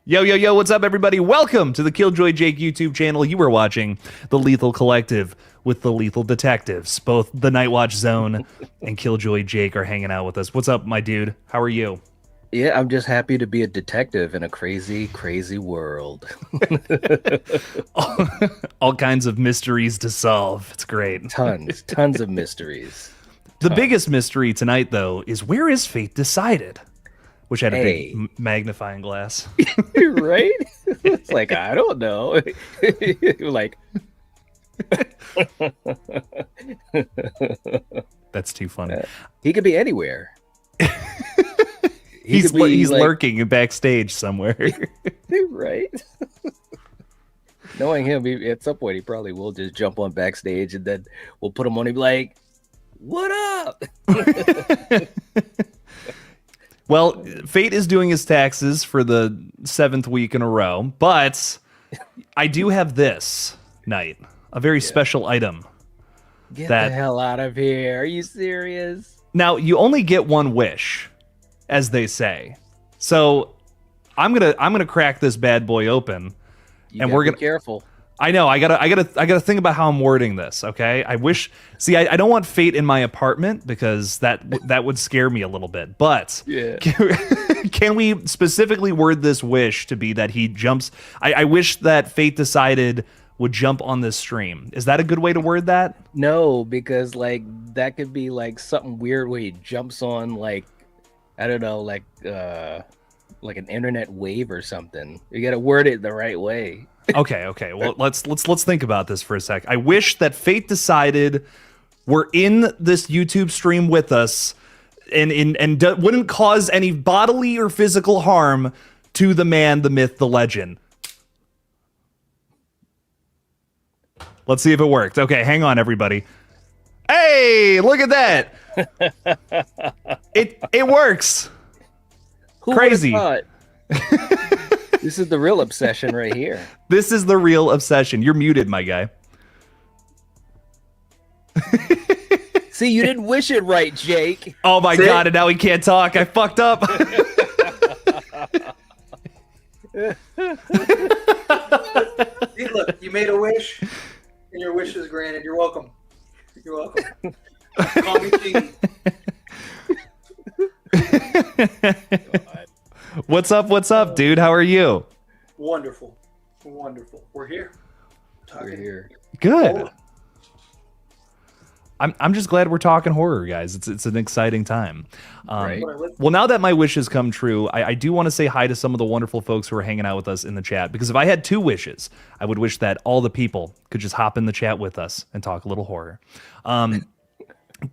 Yo, yo, yo, what's up, everybody? Welcome to the Killjoy Jake YouTube channel. You are watching The Lethal Collective with the Lethal Detectives. Both the Nightwatch Zone and Killjoy Jake are hanging out with us. What's up, my dude? How are you? Yeah, I'm just happy to be a detective in a crazy, crazy world. All kinds of mysteries to solve. It's great. Tons of mysteries. The biggest mystery tonight, though, is where is fate decided? Wish I had a big magnifying glass. Right? It's like, I don't know. Like, that's too funny. He could be anywhere. He's like, lurking backstage somewhere. Right? Knowing him, at some point, he probably will just jump on backstage and then we'll put him on and be like, what up? Well, Fate is doing his taxes for the 7th week in a row, but I do have this night, a very special item. Get the hell out of here. Are you serious? Now, you only get one wish, as they say. So I'm gonna crack this bad boy open. And we're gonna be careful. I know. I gotta think about how I'm wording this. Okay. I don't want Fate in my apartment because that would scare me a little bit. But yeah, can we specifically word this wish to be that he jumps? I wish that Fate decided would jump on this stream. Is that a good way to word that? No, because like that could be like something weird where he jumps on like, I don't know, like an internet wave or something. You got to word it the right way. Okay. Well, let's think about this for a sec. I wish that Fate decided we're in this YouTube stream with us and wouldn't cause any bodily or physical harm to the man, the myth, the legend. Let's see if it worked. Okay, hang on, everybody. Hey, look at that. It works. Who Crazy. This is the real obsession right here. This is the real obsession. You're muted, my guy. See, you didn't wish it right, Jake. Oh my God, and now he can't talk. I fucked up. See, look, you made a wish, and your wish is granted. You're welcome. You're welcome. Call me G. What's up, dude? How are you? Wonderful. We're here. We're here. Good. I'm just glad we're talking horror, guys. It's an exciting time. Right. Well, now that my wishes come true, I do want to say hi to some of the wonderful folks who are hanging out with us in the chat. Because if I had 2 wishes, I would wish that all the people could just hop in the chat with us and talk a little horror.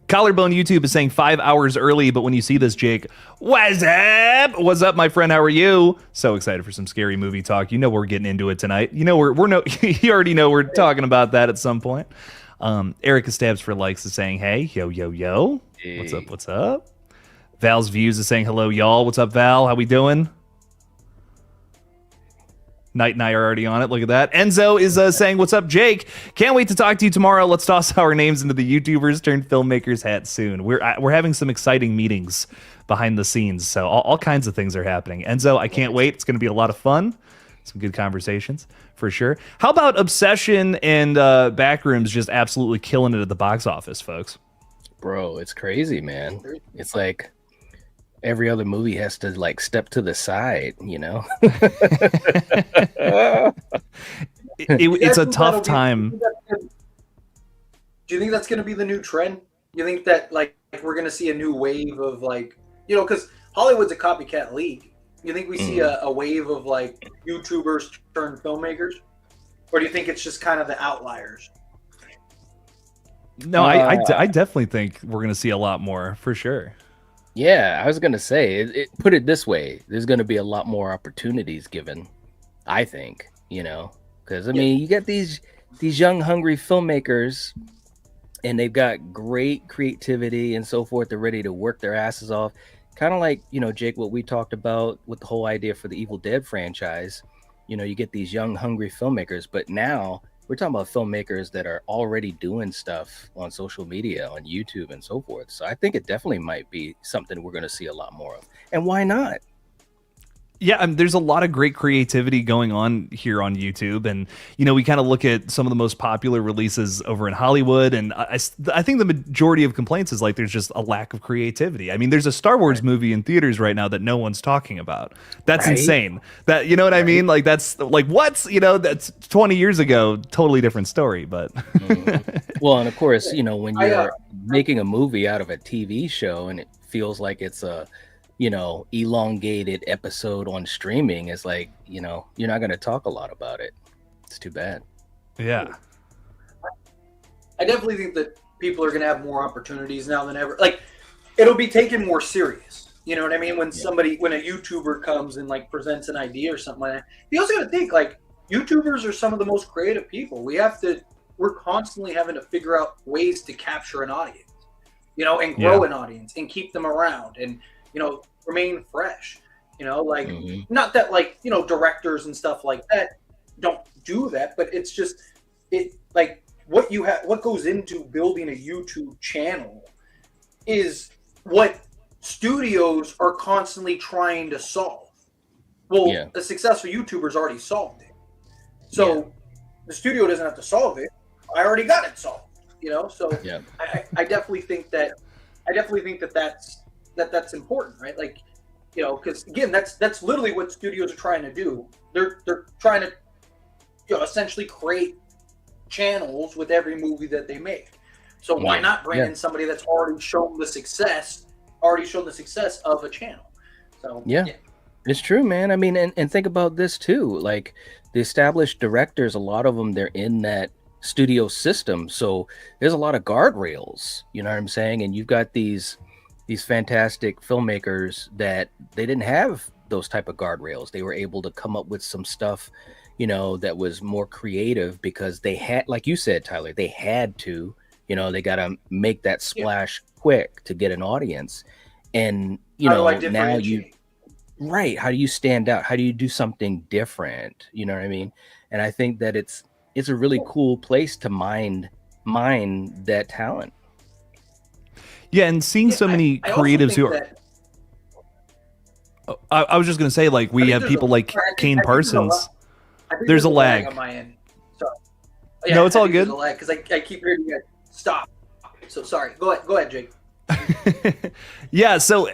Collarbone YouTube is saying 5 hours early, but when you see this, Jake, what's up? What's up, my friend? How are you? So excited for some scary movie talk. You know we're getting into it tonight. You know you already know we're talking about that at some point. Erica Stabs for Likes is saying, hey, yo. Hey. What's up? Val's Views is saying, hello, y'all. What's up, Val? How we doing? Knight and I are already on it. Look at that. Enzo is saying, what's up, Jake? Can't wait to talk to you tomorrow. Let's toss our names into the YouTubers turned filmmakers hat soon. We're having some exciting meetings behind the scenes, so all kinds of things are happening. Enzo, I can't wait. It's going to be a lot of fun. Some good conversations for sure. How about Obsession and Backrooms just absolutely killing it at the box office, folks? Bro, it's crazy, man. It's like every other movie has to like step to the side, you know. It's a tough time. Do you think that's going to be the new trend? You think that like we're going to see a new wave of like, you know, because Hollywood's a copycat league. You think we see a wave of like YouTubers turned filmmakers, or do you think it's just kind of the outliers? No, I definitely think we're going to see a lot more for sure. Yeah, I was gonna say, put it this way: there's gonna be a lot more opportunities given, I think. You know, because I mean, you get these young, hungry filmmakers, and they've got great creativity and so forth. They're ready to work their asses off, kind of like, you know, Jake, what we talked about with the whole idea for the Evil Dead franchise. You know, you get these young, hungry filmmakers, but now we're talking about filmmakers that are already doing stuff on social media, on YouTube and so forth. So I think it definitely might be something we're going to see a lot more of. And why not? Yeah, there's a lot of great creativity going on here on YouTube, and we kind of look at some of the most popular releases over in Hollywood, and I think the majority of complaints is like there's just a lack of creativity. I mean, there's a Star Wars movie in theaters right now that no one's talking about. That's insane. That what I mean? Like that's like what's that's 20 years ago, totally different story. But well, and of course, when you're making a movie out of a TV show and it feels like it's a elongated episode on streaming, is like, you're not going to talk a lot about it. It's too bad. Yeah. I definitely think that people are going to have more opportunities now than ever. Like, it'll be taken more serious. You know what I mean? When when a YouTuber comes and like presents an idea or something like that, you also got to think like YouTubers are some of the most creative people. We're constantly having to figure out ways to capture an audience, and grow an audience and keep them around and, remain fresh, like not that like, directors and stuff like that don't do that, but it's just like what goes into building a YouTube channel is what studios are constantly trying to solve. Well, a successful YouTuber's already solved it. So the studio doesn't have to solve it. I already got it solved, so I definitely think that's important, right? Like, because again, that's literally what studios are trying to do. They're trying to, essentially create channels with every movie that they make. So why not bring in somebody that's already shown the success of a channel? So it's true, man. I mean, and think about this too. Like the established directors, a lot of them, they're in that studio system. So there's a lot of guardrails, you know what I'm saying? And you've got these fantastic filmmakers that they didn't have those type of guardrails. They were able to come up with some stuff, that was more creative because they had, like you said, Tyler, they had to, they got to make that splash quick to get an audience. And, now how do you stand out? How do you do something different? You know what I mean? And I think that it's a really cool place to mine that talent. Yeah, and seeing so many creatives who are... I was just going to say, like, we have people like Kane Parsons. There's a lag on my end. Sorry. No, it's all good. There's a lag because I keep hearing you stop. So sorry. Go ahead, Jake. Yeah, so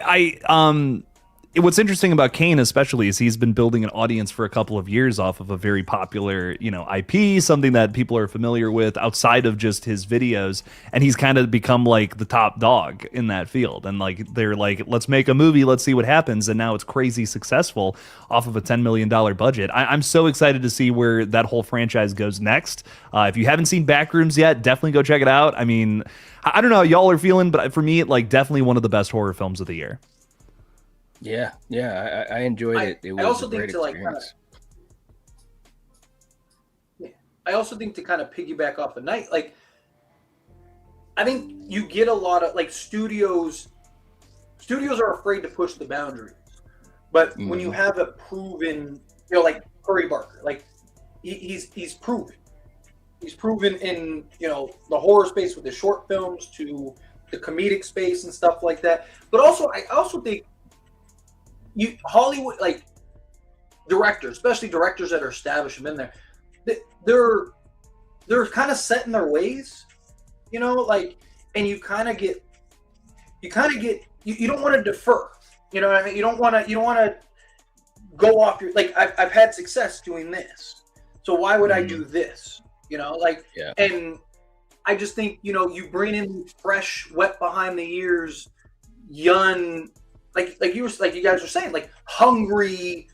what's interesting about Kane especially is he's been building an audience for a couple of years off of a very popular, IP, something that people are familiar with outside of just his videos, and he's kind of become like the top dog in that field. And like they're like, let's make a movie, let's see what happens, and now it's crazy successful off of a $10 million budget. I'm so excited to see where that whole franchise goes next. If you haven't seen Backrooms yet, definitely go check it out. I mean, I don't know how y'all are feeling, but for me, definitely one of the best horror films of the year. Yeah, I enjoyed it. It was also a great experience. I also think to kind of piggyback off the night, like I think you get a lot of like studios are afraid to push the boundaries, but when you have a proven, like Curry Barker, like he's proven in the horror space with the short films to the comedic space and stuff like that. But also, I also think Hollywood, like directors, especially directors that are established and in there, they're kind of set in their ways, like, and you don't want to defer, you know what I mean? You don't want to go off your, like, I've had success doing this, so why would I do this? And I just think, you bring in fresh, wet behind the ears, young, like you guys were saying, like hungry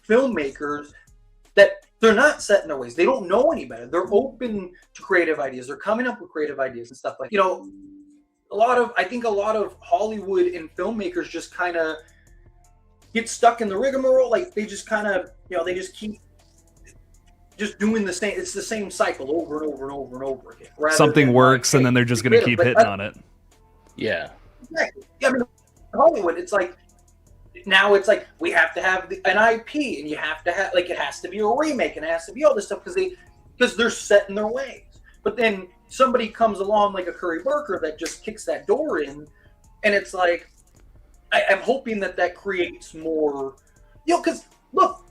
filmmakers that they're not set in their ways. They don't know any better. They're open to creative ideas. They're coming up with creative ideas and stuff like, I think a lot of Hollywood and filmmakers just kind of get stuck in the rigmarole. Like they just kind of, they just keep just doing the same. It's the same cycle over and over and over and over again. Something works, and then they're just going to keep hitting on it. Yeah. Exactly. Yeah, I mean, Hollywood, it's like now it's like we have to have an IP, and you have to have, like, it has to be a remake, and it has to be all this stuff because they're set in their ways. But then somebody comes along like a Curry Barker that just kicks that door in, and it's like I'm hoping that creates more because look,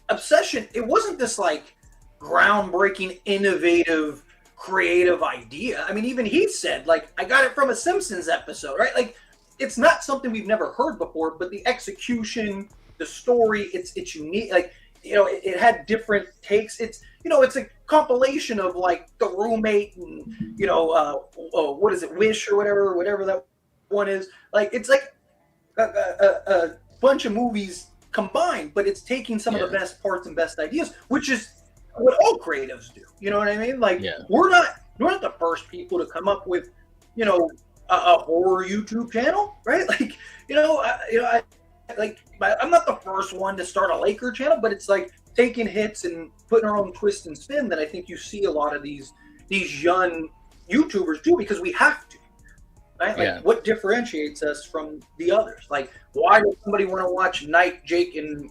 Obsession, it wasn't this like groundbreaking, innovative, creative idea. I mean, even he said, like, I got it from a Simpsons episode, right? Like, it's not something we've never heard before, but the execution, the story, it's unique. Like, it had different takes. It's a compilation of like The Roommate and what is it, Wish or whatever that one is. Like, it's like a bunch of movies combined, but it's taking some of the best parts and best ideas, which is what all creatives do. You know what I mean? Like, we're not the first people to come up with, a horror YouTube channel, right? Like, I'm not the first one to start a Laker channel, but it's like taking hits and putting our own twist and spin that I think you see a lot of these young YouTubers do, because we have to. Right? Like, what differentiates us from the others? Like, why does somebody want to watch Night, Jake, and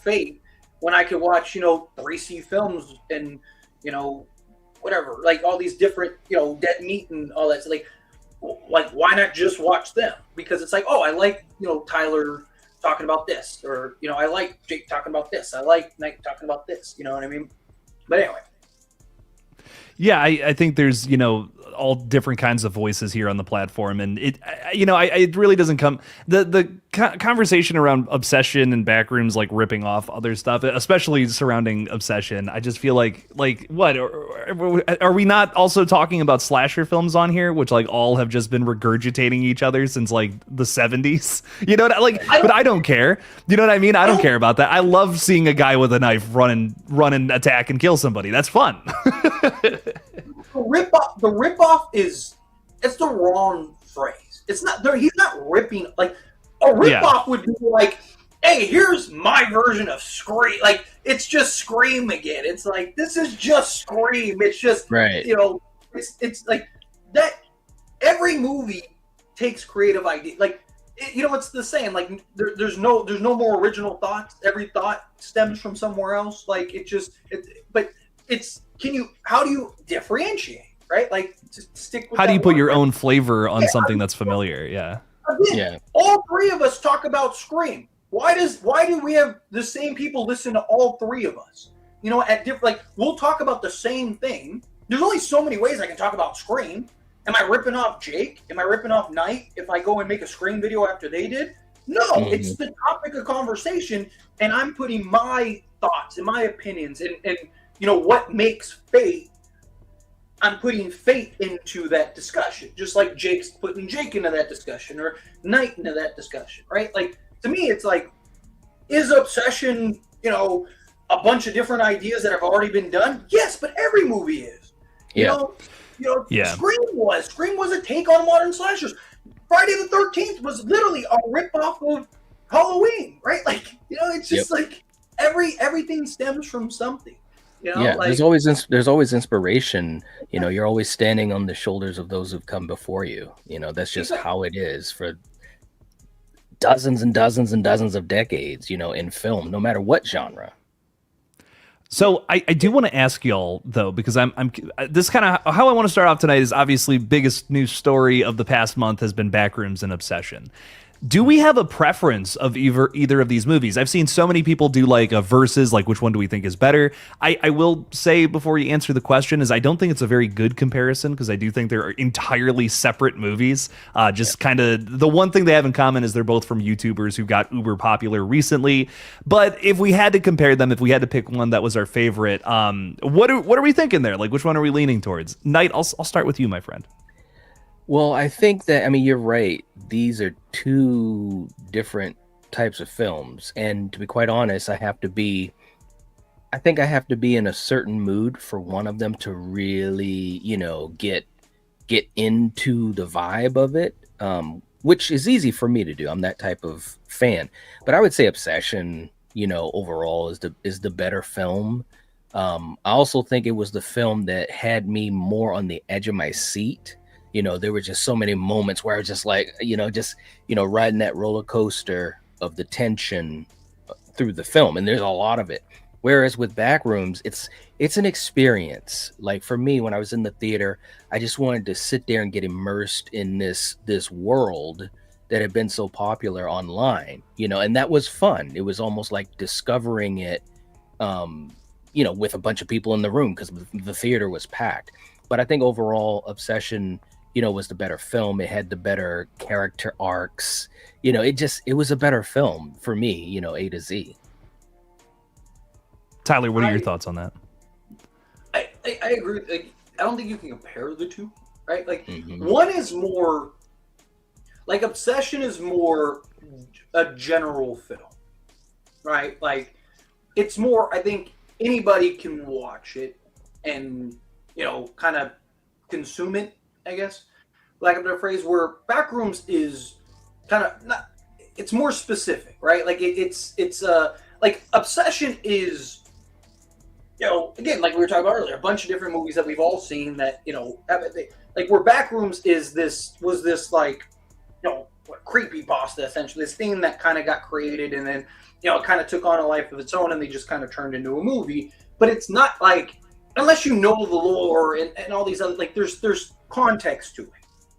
Fate when I could watch 3C Films and whatever, like all these different Dead Meat and all that? So, like why not just watch them? Because it's like, oh, I like Tyler talking about this, or I like Jake talking about this, I like Night talking about this. You know what I mean? But anyway. Yeah, I think there's, all different kinds of voices here on the platform, and it really doesn't come the conversation around Obsession and Backrooms, like ripping off other stuff, especially surrounding Obsession. I just feel like what are we not also talking about slasher films on here, which like all have just been regurgitating each other since like the 70s? But I don't care. You know what I mean? I don't care about that. I love seeing a guy with a knife run and attack and kill somebody. That's fun. The rip-off it's the wrong phrase. It's not there. He's not ripping. Like, a rip-off would be like, hey, here's my version of Scream. Like, it's just Scream again. It's like, this is just Scream. It's just, right. It's like that. Every movie takes creative idea. Like, it's the saying, like, there's no more original thoughts. Every thought stems from somewhere else. Like, how do you differentiate, right? Like, to stick with how do you put your right? own flavor on something that's familiar? Again, all three of us talk about Scream. Why do we have the same people listen to all three of us? At different, like, we'll talk about the same thing. There's only so many ways I can talk about Scream. Am I ripping off Jake? Am I ripping off Night if I go and make a Scream video after they did? No, it's the topic of conversation, and I'm putting my thoughts and my opinions and what makes Fate. I'm putting Fate into that discussion, just like Jake's putting Jake into that discussion, or Night into that discussion, right? Like, to me, it's like, is Obsession, a bunch of different ideas that have already been done? Yes, but every movie is. Scream was a take on modern slashers. Friday the 13th was literally a rip-off of Halloween, right? Like, it's just like everything stems from something. There's always inspiration. You're always standing on the shoulders of those who've come before you. That's just how it is for dozens and dozens and dozens of decades, in film, no matter what genre. So I do want to ask y'all, though, because I'm this kind of how I want to start off tonight is obviously biggest news story of the past month has been Backrooms and Obsession. Do we have a preference of either of these movies? I've seen so many people do like a versus, like which one do we think is better? I will say before you answer the question is I don't think it's a very good comparison, because I do think they're entirely separate movies. Just kind of the one thing they have in common is they're both from YouTubers who got uber popular recently. But if we had to compare them, if we had to pick one that was our favorite, what are we thinking there? Like, which one are we leaning towards? Knight, I'll start with you, my friend. Well, I think that, you're right. These are two different types of films. And to be quite honest, I think I have to be in a certain mood for one of them to really, get into the vibe of it, which is easy for me to do. I'm that type of fan. But I would say Obsession, overall is the better film. I also think it was the film that had me more on the edge of my seat. There were just so many moments where I was just like, riding that roller coaster of the tension through the film. And there's a lot of it. Whereas with Backrooms, it's an experience. Like, for me, when I was in the theater, I just wanted to sit there and get immersed in this world that had been so popular online, you know, and that was fun. It was almost like discovering it, you know, with a bunch of people in the room because the theater was packed. But I think overall, Obsession, you know, was the better film. It had the better character arcs. You know, it was a better film for me, you know, A to Z. Tyler, what are your thoughts on that? I agree. Like, I don't think you can compare the two, right? Like one is more like Obsession is more a general film, right? Like it's more, I think anybody can watch it and, you know, kind of consume it, I guess. Like a better phrase, where Backrooms is kind of not, it's more specific, right? Like it's like Obsession is, you know, again, like we were talking about earlier, a bunch of different movies that we've all seen that, you know, like where Backrooms was this like, you know, creepypasta, essentially, this thing that kind of got created and then, you know, it kind of took on a life of its own and they just kind of turned into a movie. But it's not like, unless you know the lore and all these other, like there's context to it,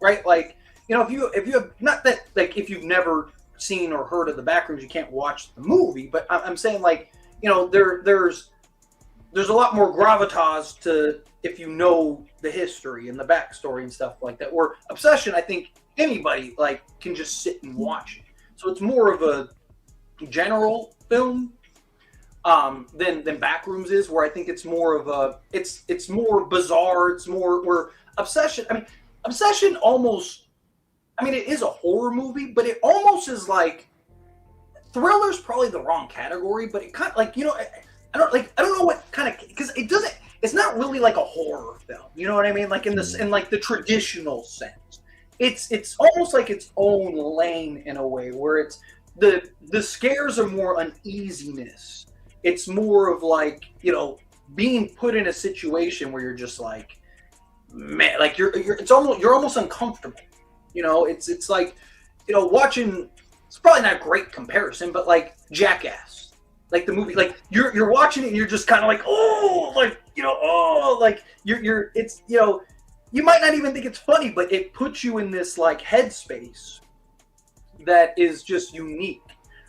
right? Like, you know, if you have, not that, like, if you've never seen or heard of the Backrooms, you can't watch the movie, but I'm saying, like, you know, there's a lot more gravitas to, if you know the history and the backstory and stuff like that. Or Obsession, I think anybody like can just sit and watch it. So it's more of a general film than Backrooms is, where I think it's more of a it's more bizarre. It's more where Obsession. I mean, Obsession almost. I mean, it is a horror movie, but it almost is like thriller's probably the wrong category, but it kind of like, you know. I don't know what kind of, because it's not really like a horror film, you know what I mean? Like in like the traditional sense, it's almost like its own lane in a way, where it's the scares are more uneasiness. It's more of like, you know, being put in a situation where you're just like, man, like you're almost uncomfortable, you know. It's like, you know, watching, it's probably not a great comparison, but like Jackass. Like the movie, like you're watching it and you're just kind of like, oh, like, you know, oh, like you're it's, you know, you might not even think it's funny, but it puts you in this like headspace that is just unique,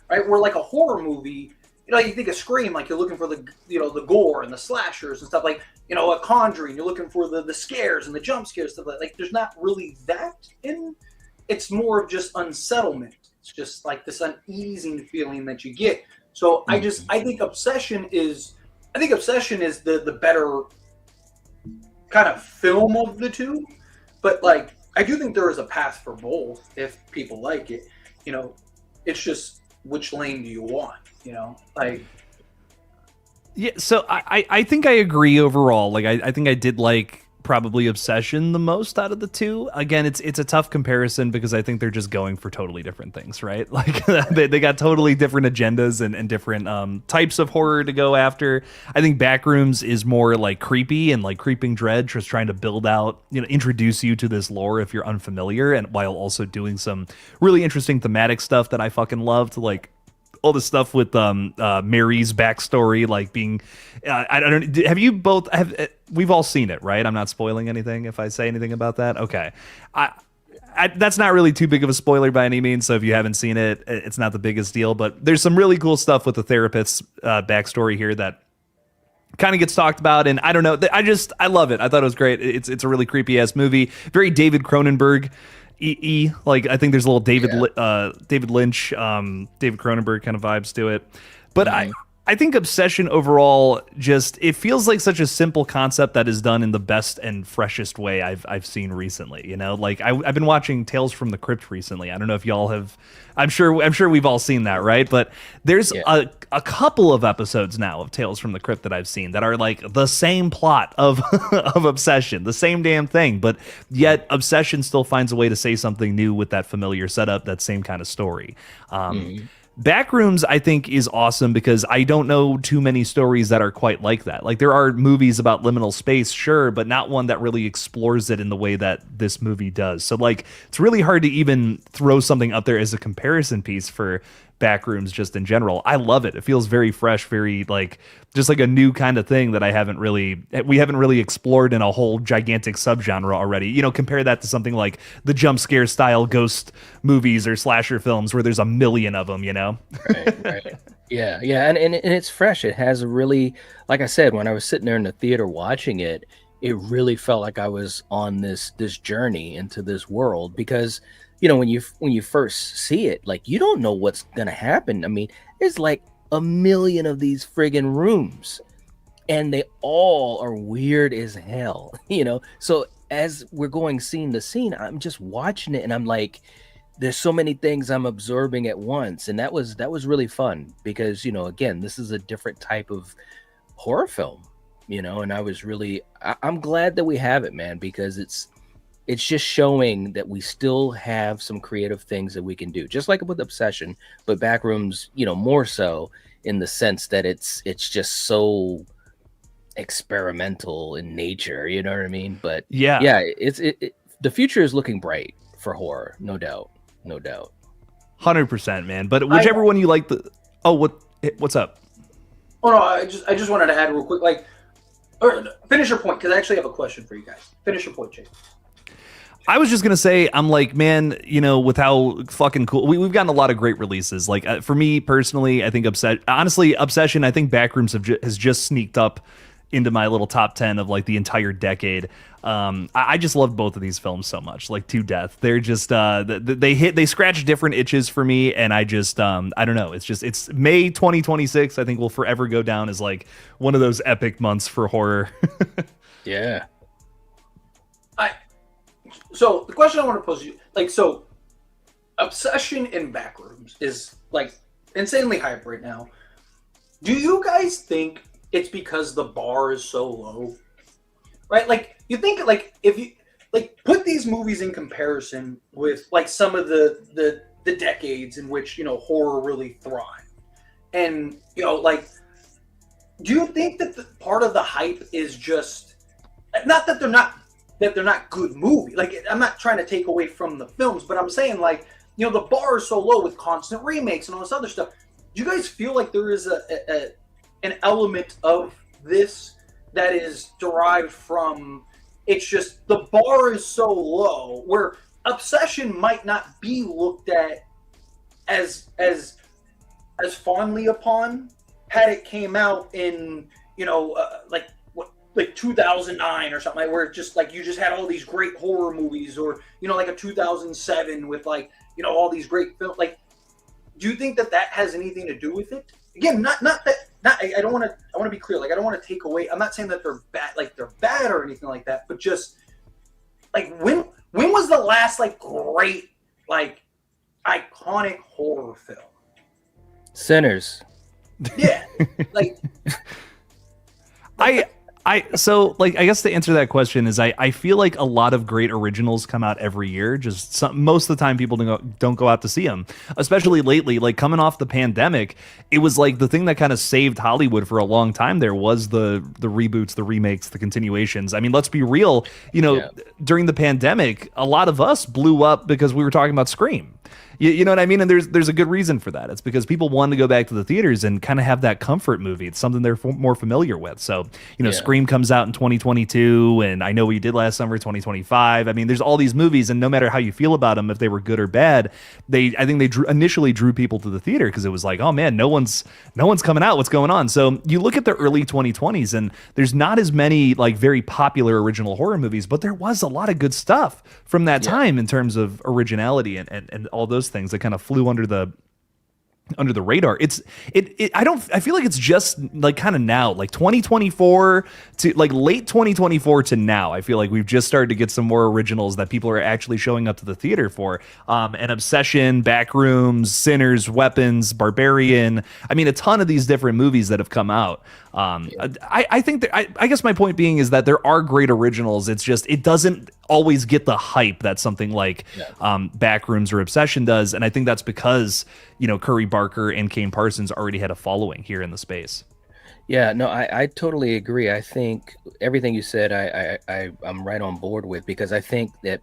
right? Where like a horror movie, you know, you think of Scream, like you're looking for the, you know, the gore and the slashers and stuff, like, you know, a Conjuring, you're looking for the scares and the jump scares, stuff like there's not really that in. It's more of just unsettlement. It's just like this uneasing feeling that you get. So I think Obsession is the better kind of film of the two, but like I do think there is a path for both if people like it. You know, it's just which lane do you want? You know, like. Yeah, so I think I agree overall. Like I think I did like probably Obsession the most out of the two. Again, it's a tough comparison because I think they're just going for totally different things, right? Like they got totally different agendas and different types of horror to go after. I think Backrooms is more like creepy and like creeping dread, just trying to build out, you know, introduce you to this lore if you're unfamiliar, and while also doing some really interesting thematic stuff that I fucking loved, like all the stuff with Mary's backstory, like being, I don't. Have you both? We've all seen it, right? I'm not spoiling anything if I say anything about that. Okay, that's not really too big of a spoiler by any means. So if you haven't seen it, it's not the biggest deal. But there's some really cool stuff with the therapist's backstory here that kind of gets talked about, and I don't know. I love it. I thought it was great. It's a really creepy ass movie. Very David Cronenberg. Like I think there's a little David Lynch, David Cronenberg kind of vibes to it, but I think Obsession overall just, it feels like such a simple concept that is done in the best and freshest way I've seen recently. You know, like I've been watching Tales from the Crypt recently. I don't know if y'all have. I'm sure we've all seen that, right? But there's a couple of episodes now of Tales from the Crypt that I've seen that are like the same plot of of Obsession, the same damn thing, but yet Obsession still finds a way to say something new with that familiar setup, that same kind of story. Backrooms, I think, is awesome because I don't know too many stories that are quite like that. Like there are movies about liminal space, sure, but not one that really explores it in the way that this movie does. So like it's really hard to even throw something up there as a comparison piece for Backrooms just in general. I love it. It feels very fresh, very like just like a new kind of thing that we haven't really explored in a whole gigantic subgenre already. You know, compare that to something like the jump scare style ghost movies or slasher films where there's a million of them, you know? Right. Yeah, and it's fresh. It has a really, like I said, when I was sitting there in the theater watching it, it really felt like I was on this journey into this world because, you know, when you first see it, like you don't know what's gonna happen. I mean, there's like a million of these friggin' rooms, and they all are weird as hell, you know. So as we're going scene to scene, I'm just watching it, and I'm like, there's so many things I'm absorbing at once, and that was really fun because, you know, again, this is a different type of horror film, you know, and I'm glad that we have it, man, because it's just showing that we still have some creative things that we can do, just like with Obsession, but Backrooms, you know, more so in the sense that it's just so experimental in nature, you know what I mean? But Yeah. the future is looking bright for horror, no doubt. 100%, man. But whichever one you like, what's up? Oh no, I just wanted to add real quick, like, or finish your point because I actually have a question for you guys. Finish your point, Jake. I was just gonna say, I'm like, man, you know, with how fucking cool we've gotten a lot of great releases. Like for me personally, I think Obsession. I think Backrooms has just sneaked up into my little top 10 of like the entire decade. I just love both of these films so much, like to death. They're just they scratch different itches for me, and I just I don't know. It's May 2026. I think will forever go down as like one of those epic months for horror. Yeah. So the question I want to pose to you, like, so Obsession in Backrooms is like insanely hype right now. Do you guys think it's because the bar is so low? Right? Like, you think, like, if you like put these movies in comparison with like some of the decades in which, you know, horror really thrived. And, you know, like, do you think that the part of the hype is just not that they're not good movies. Like, I'm not trying to take away from the films, but I'm saying, like, you know, the bar is so low with constant remakes and all this other stuff. Do you guys feel like there is an element of this that is derived from, it's just the bar is so low where Obsession might not be looked at as fondly upon had it came out in, you know, like 2009 or something, like where it just like you just had all these great horror movies, or, you know, like a 2007 with, like, you know, all these great films. Like, do you think that has anything to do with it? Again, I want to be clear. Like, I don't want to take away. I'm not saying that they're bad or anything like that, but just like when was the last like great, like, iconic horror film? Sinners. Yeah, like So like, I guess to answer that question is I feel like a lot of great originals come out every year. Just most of the time people don't go out to see them, especially lately. Like coming off the pandemic, it was like the thing that kind of saved Hollywood for a long time. There was the reboots, the remakes, the continuations. I mean, let's be real. You know, during the pandemic, a lot of us blew up because we were talking about Scream. You know what I mean? And there's a good reason for that. It's because people wanted to go back to the theaters and kind of have that comfort movie. It's something they're more familiar with. So, you know, Scream comes out in 2022, and I Know What You Did Last Summer, 2025. I mean, there's all these movies, and no matter how you feel about them, if they were good or bad, I think they initially drew people to the theater because it was like, oh man, no one's coming out. What's going on? So you look at the early 2020s, and there's not as many like very popular original horror movies, but there was a lot of good stuff from that time in terms of originality and all those things that kind of flew under the radar. I feel like it's just like kind of now, like 2024 to like late 2024 to now. I feel like we've just started to get some more originals that people are actually showing up to the theater for. And Obsession, Backrooms, Sinners, Weapons, Barbarian. I mean, a ton of these different movies that have come out. I think that I guess my point being is that there are great originals. It's just it doesn't always get the hype that something like Backrooms or Obsession does, and I think that's because, you know, Curry Barker and Kane Parsons already had a following here in the space. Yeah, no, I totally agree. I think everything you said, I'm right on board with, because I think that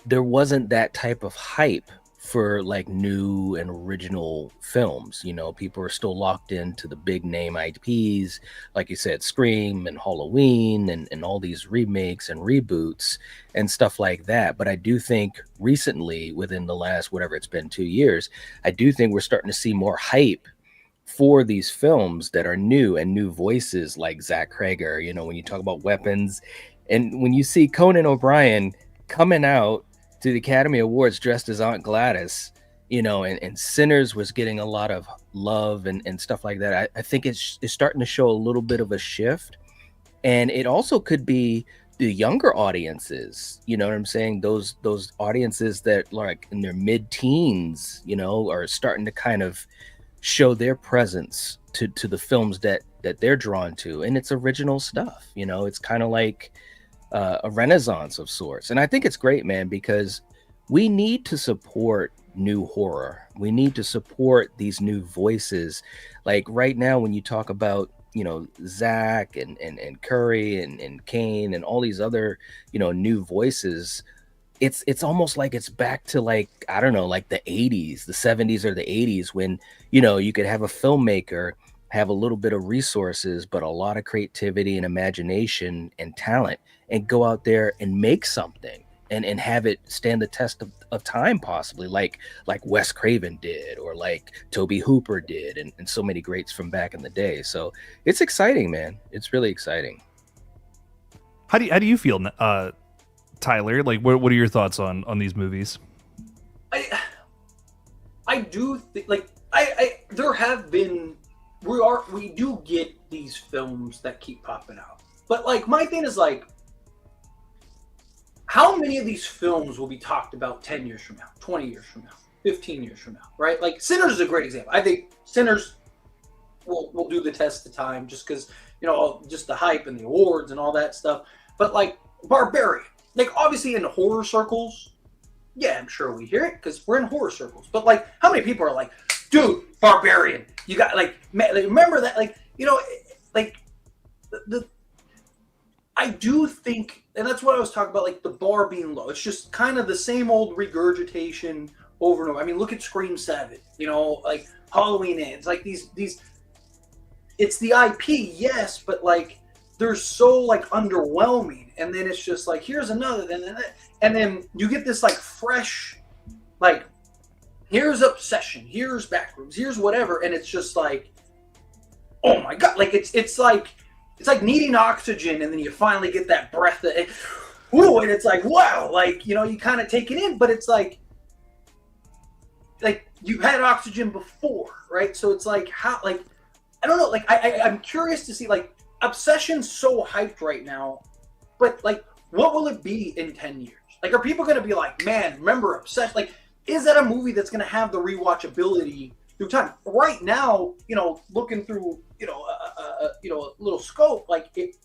there wasn't that type of hype for like new and original films. You know, people are still locked into the big name IPs, like you said, Scream and Halloween and all these remakes and reboots and stuff like that. But I do think recently, within the last, whatever it's been, 2 years, I do think we're starting to see more hype for these films that are new and new voices like Zach Krager. You know, when you talk about weapons and when you see Conan O'Brien coming out to the Academy Awards dressed as Aunt Gladys, you know, and Sinners was getting a lot of love and stuff like that. I think it's starting to show a little bit of a shift. And it also could be the younger audiences, you know what I'm saying? Those audiences that like in their mid-teens, you know, are starting to kind of show their presence to the films that they're drawn to. And it's original stuff, you know, it's kind of like a renaissance of sorts. And I think it's great, man, because we need to support new horror. We need to support these new voices. Like right now, when you talk about, you know, Zach and Curry and Kane and all these other, you know, new voices, it's almost like it's back to like, I don't know, like the 80s, the 70s or the 80s, when, you know, you could have a filmmaker have a little bit of resources, but a lot of creativity and imagination and talent, and go out there and make something and have it stand the test of time, possibly like Wes Craven did, or like Tobe Hooper did, and so many greats from back in the day. So it's exciting, man. It's really exciting. How do you feel, Tyler? Like, what are your thoughts on these movies? I do think, like, I there have been, we do get these films that keep popping out, but like my thing is like, how many of these films will be talked about 10 years from now, 20 years from now, 15 years from now, right? Like Sinners is a great example. I think Sinners will do the test of time just because, you know, just the hype and the awards and all that stuff. But like Barbarian, like obviously in horror circles, yeah, I'm sure we hear it because we're in horror circles. But like, how many people are like, dude, Barbarian, you got like remember that, like, you know, like the I do think, and that's what I was talking about, like the bar being low. It's just kind of the same old regurgitation over and over. I mean, look at Scream 7, you know, like Halloween Ends, like these, it's the IP, yes, but like they're so like underwhelming. And then it's just like, here's another, and then you get this like fresh, like, here's Obsession, here's Backrooms, here's whatever, and it's just like, oh my God, like it's like needing oxygen, and then you finally get that breath that, ooh, and it's like, wow, like, you know, you kind of take it in, but it's like you had oxygen before, right? So it's like, how, like, I don't know, like I'm curious to see, like, Obsession's so hyped right now, but like, what will it be in 10 years? Like, are people going to be like, man, remember Obsession? Like, is that a movie that's going to have the rewatchability through time? Right now, you know, looking through, you know, a little scope, like it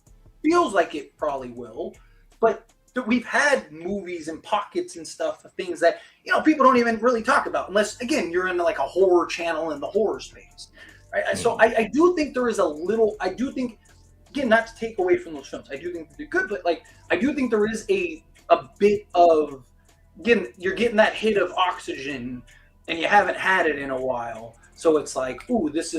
feels like it probably will, but we've had movies and pockets and stuff of things that, you know, people don't even really talk about unless, again, you're in like a horror channel in the horror space, right? Mm-hmm. So I do think there is a little, I do think, again, not to take away from those films, I do think they're good, but like, I do think there is a bit of, again, you're getting that hit of oxygen and you haven't had it in a while. So it's like, ooh, this,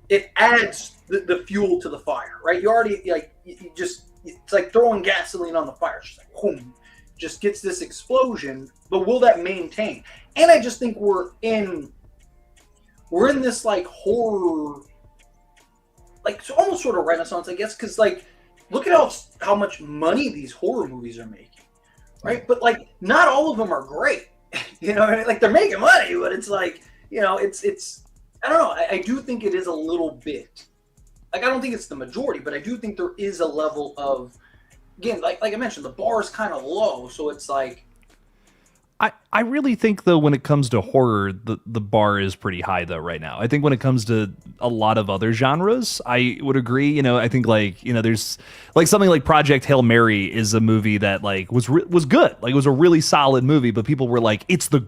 it adds the fuel to the fire, right? You already, like, you just, it's like throwing gasoline on the fire. It's just like, boom, just gets this explosion, but will that maintain? And I just think we're in this like horror, like, it's almost sort of renaissance, I guess, because like, look at how much money these horror movies are making, right? But like, not all of them are great. You know what I mean? Like, they're making money, but it's like, you know, it's I don't know. I do think it is a little bit, like, I don't think it's the majority, but I do think there is a level of, again, like I mentioned, the bar is kind of low, so it's like, I really think, though, when it comes to horror, the bar is pretty high, though, right now. I think when it comes to a lot of other genres, I would agree. You know, I think, like, you know, there's like something like Project Hail Mary is a movie that like was good. Like, it was a really solid movie, but people were like, it's the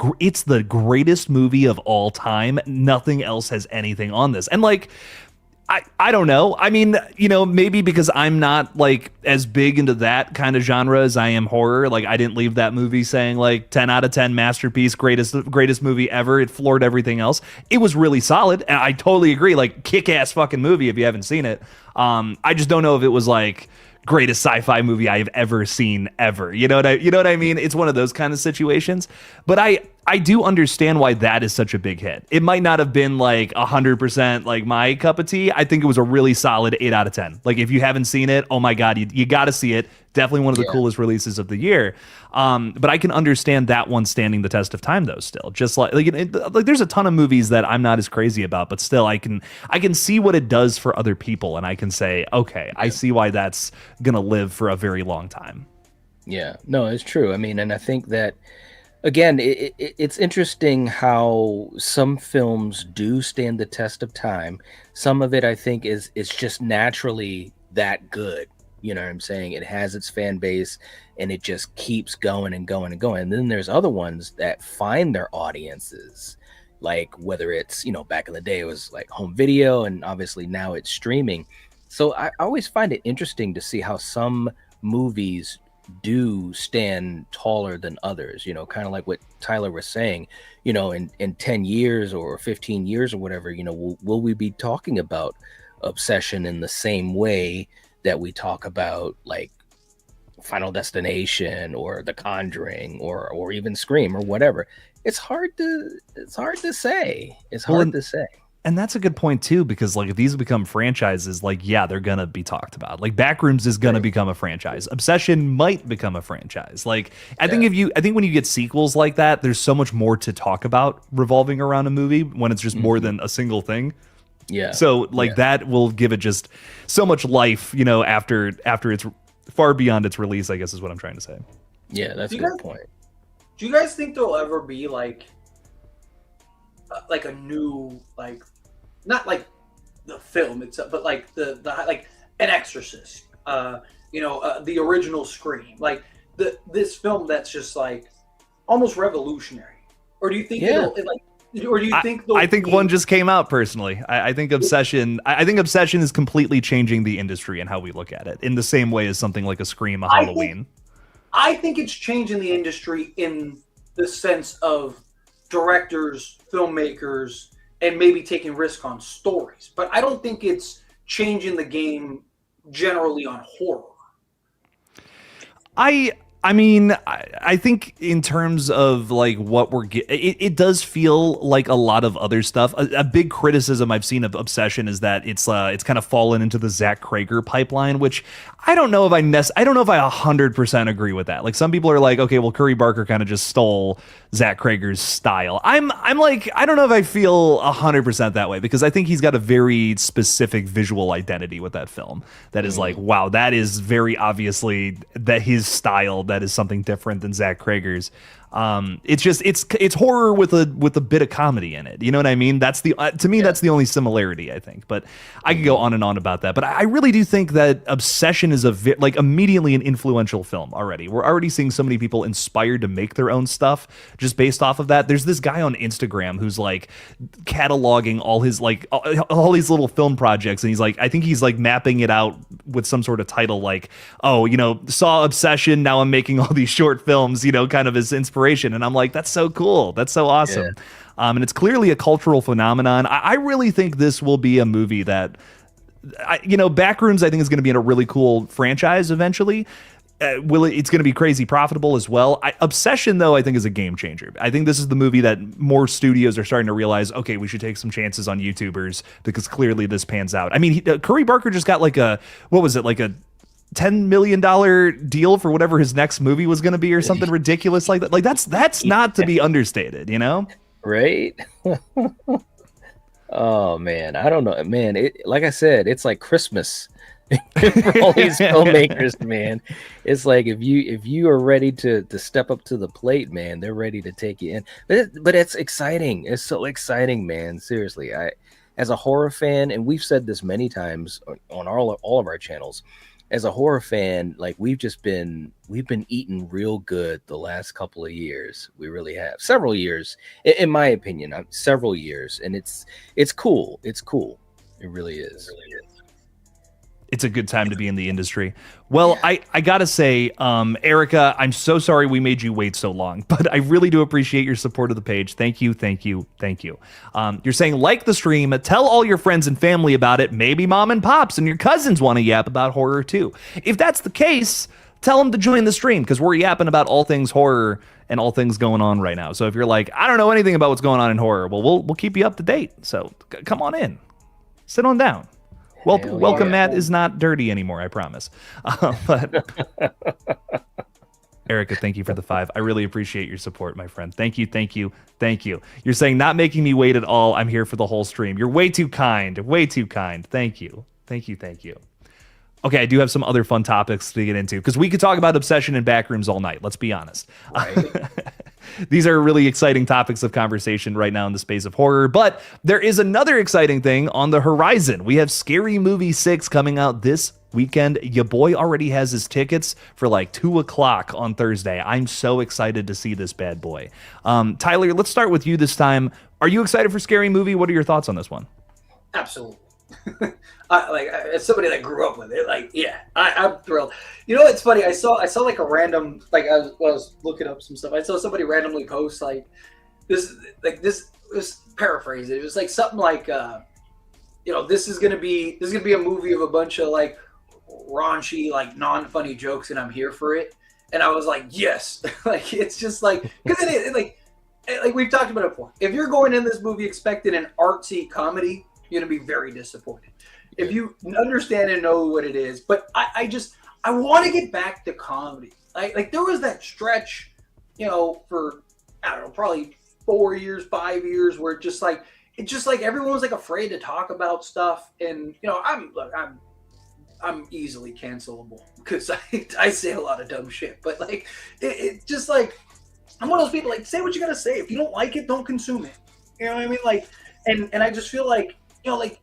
greatest movie of all time. Nothing else has anything on this. And like, I don't know. I mean, maybe because I'm not like as big into that kind of genre as I am horror. Like I didn't leave that movie saying like 10 out of 10 masterpiece, greatest movie ever. It floored everything else. It was really solid. And I totally agree. Like kick-ass fucking movie if you haven't seen it. I just don't know if it was like greatest sci-fi movie I've ever seen ever. You know what I mean? It's one of those kind of situations. But I do understand why that is such a big hit. It might not have been like 100% like my cup of tea. I think it was a really solid 8 out of 10. Like if you haven't seen it, oh my God, you got to see it. Definitely one of the coolest releases of the year. But I can understand that one standing the test of time though. Still, just like there's a ton of movies that I'm not as crazy about, but still I can see what it does for other people, and I can say, okay, I see why that's gonna live for a very long time. Yeah, no, it's true. I mean, and I think that again, it's interesting how some films do stand the test of time. Some of it, I think, is just naturally that good. You know what I'm saying? It has its fan base and it just keeps going and going and going. And then there's other ones that find their audiences, like whether it's, back in the day, it was like home video, and obviously now it's streaming. So I always find it interesting to see how some movies do stand taller than others, kind of like what Tyler was saying, in 10 years or 15 years or whatever, will we be talking about Obsession in the same way that we talk about like Final Destination or The Conjuring or even Scream or whatever? It's hard to say. It's hard to say. And that's a good point too, because like if these become franchises, like they're gonna be talked about. Like Backrooms is gonna become a franchise. Obsession might become a franchise. Like I think when you get sequels like that, there's so much more to talk about revolving around a movie when it's just more than a single thing. Yeah. So that will give it just so much life, after it's far beyond its release, I guess is what I'm trying to say. Yeah, that's a good point. Do you guys think there'll ever be like a new, like, not like the film itself, but like the like an Exorcist, the original Scream, like this film that's just like almost revolutionary? Or do you think I think one just came out personally. I think Obsession is completely changing the industry and how we look at it in the same way as something like a Scream, a Halloween. I think it's changing the industry in the sense of directors, filmmakers, and maybe taking risk on stories. But I don't think it's changing the game generally on horror. I mean, I think in terms of like what we're getting, it does feel like a lot of other stuff. A big criticism I've seen of Obsession is that it's kind of fallen into the Zach Cregger pipeline, which I don't know if I 100% agree with that. Like some people are like, okay, well, Curry Barker kind of just stole Zach Cregger's style. I'm like, I don't know if I feel 100% that way, because I think he's got a very specific visual identity with that film that is like, wow, that is very obviously that his style. That is something different than Zach Cregger's. It's horror with a bit of comedy in it. You know what I mean? That's to me that's the only similarity, I think. But I could go on and on about that. But I really do think that Obsession is immediately an influential film already. We're already seeing so many people inspired to make their own stuff just based off of that. There's this guy on Instagram who's like cataloging all his like all these little film projects, and I think he's like mapping it out with some sort of title like, oh, saw Obsession, now I'm making all these short films, kind of as inspiration. And I'm like, that's so cool. That's so awesome. Yeah. And it's clearly a cultural phenomenon. I really think this will be a movie that, Backrooms, I think is going to be in a really cool franchise eventually. It's going to be crazy profitable as well. Obsession, though, I think is a game changer. I think this is the movie that more studios are starting to realize, okay, we should take some chances on YouTubers because clearly this pans out. I mean, Curry Barker just got like a $10 million deal for whatever his next movie was going to be or something ridiculous like that. Like that's not to be understated, Right? Oh man, I don't know, man. Like I said, it's like Christmas for all these filmmakers, man. It's like if you are ready to step up to the plate, man, they're ready to take you in. But it's exciting. It's so exciting, man. Seriously, as a horror fan, and we've said this many times on all of our channels. As a horror fan, like we've been eating real good the last couple of years. We really have. Several years, in my opinion, several years, and it's cool. It's cool. It really is. It's a good time to be in the industry. Well, I gotta say, Erica, I'm so sorry we made you wait so long, but I really do appreciate your support of the page. Thank you, thank you, thank you. You're saying like the stream, tell all your friends and family about it. Maybe mom and pops and your cousins want to yap about horror too. If that's the case, tell them to join the stream because we're yapping about all things horror and all things going on right now. So if you're like, I don't know anything about what's going on in horror, well, we'll keep you up to date. So come on in, sit on down. Welcome mat is not dirty anymore, I promise. But Erica, thank you for the 5. I really appreciate your support, my friend. Thank you, thank you, thank you. You're saying not making me wait at all. I'm here for the whole stream. You're way too kind, way too kind. Thank you, thank you, thank you. Okay, I do have some other fun topics to get into because we could talk about obsession and backrooms all night. Let's be honest. Right. These are really exciting topics of conversation right now in the space of horror, but there is another exciting thing on the horizon. We have Scary Movie 6 coming out this weekend. Your boy already has his tickets for like 2:00 on Thursday. I'm so excited to see this bad boy. Tyler, let's start with you this time. Are you excited for Scary Movie? What are your thoughts on this one? Absolutely. As somebody that grew up with it, I'm thrilled. You know, it's funny. I saw like a random, I was looking up some stuff. I saw somebody randomly post this paraphrase. It was like something like, this is gonna be a movie of a bunch of like raunchy, like non-funny jokes, and I'm here for it. And I was like, yes, like it's just like because it is like we've talked about it before. If you're going in this movie expecting an artsy comedy, you're gonna be very disappointed. If you understand and know what it is, but I want to get back to comedy. Like there was that stretch, for I don't know, probably 4 years, 5 years, where it's just like everyone was like afraid to talk about stuff, and I'm easily cancelable because I say a lot of dumb shit, but like it just like I'm one of those people like say what you gotta say. If you don't like it, don't consume it. You know what I mean? Like, and I just feel like like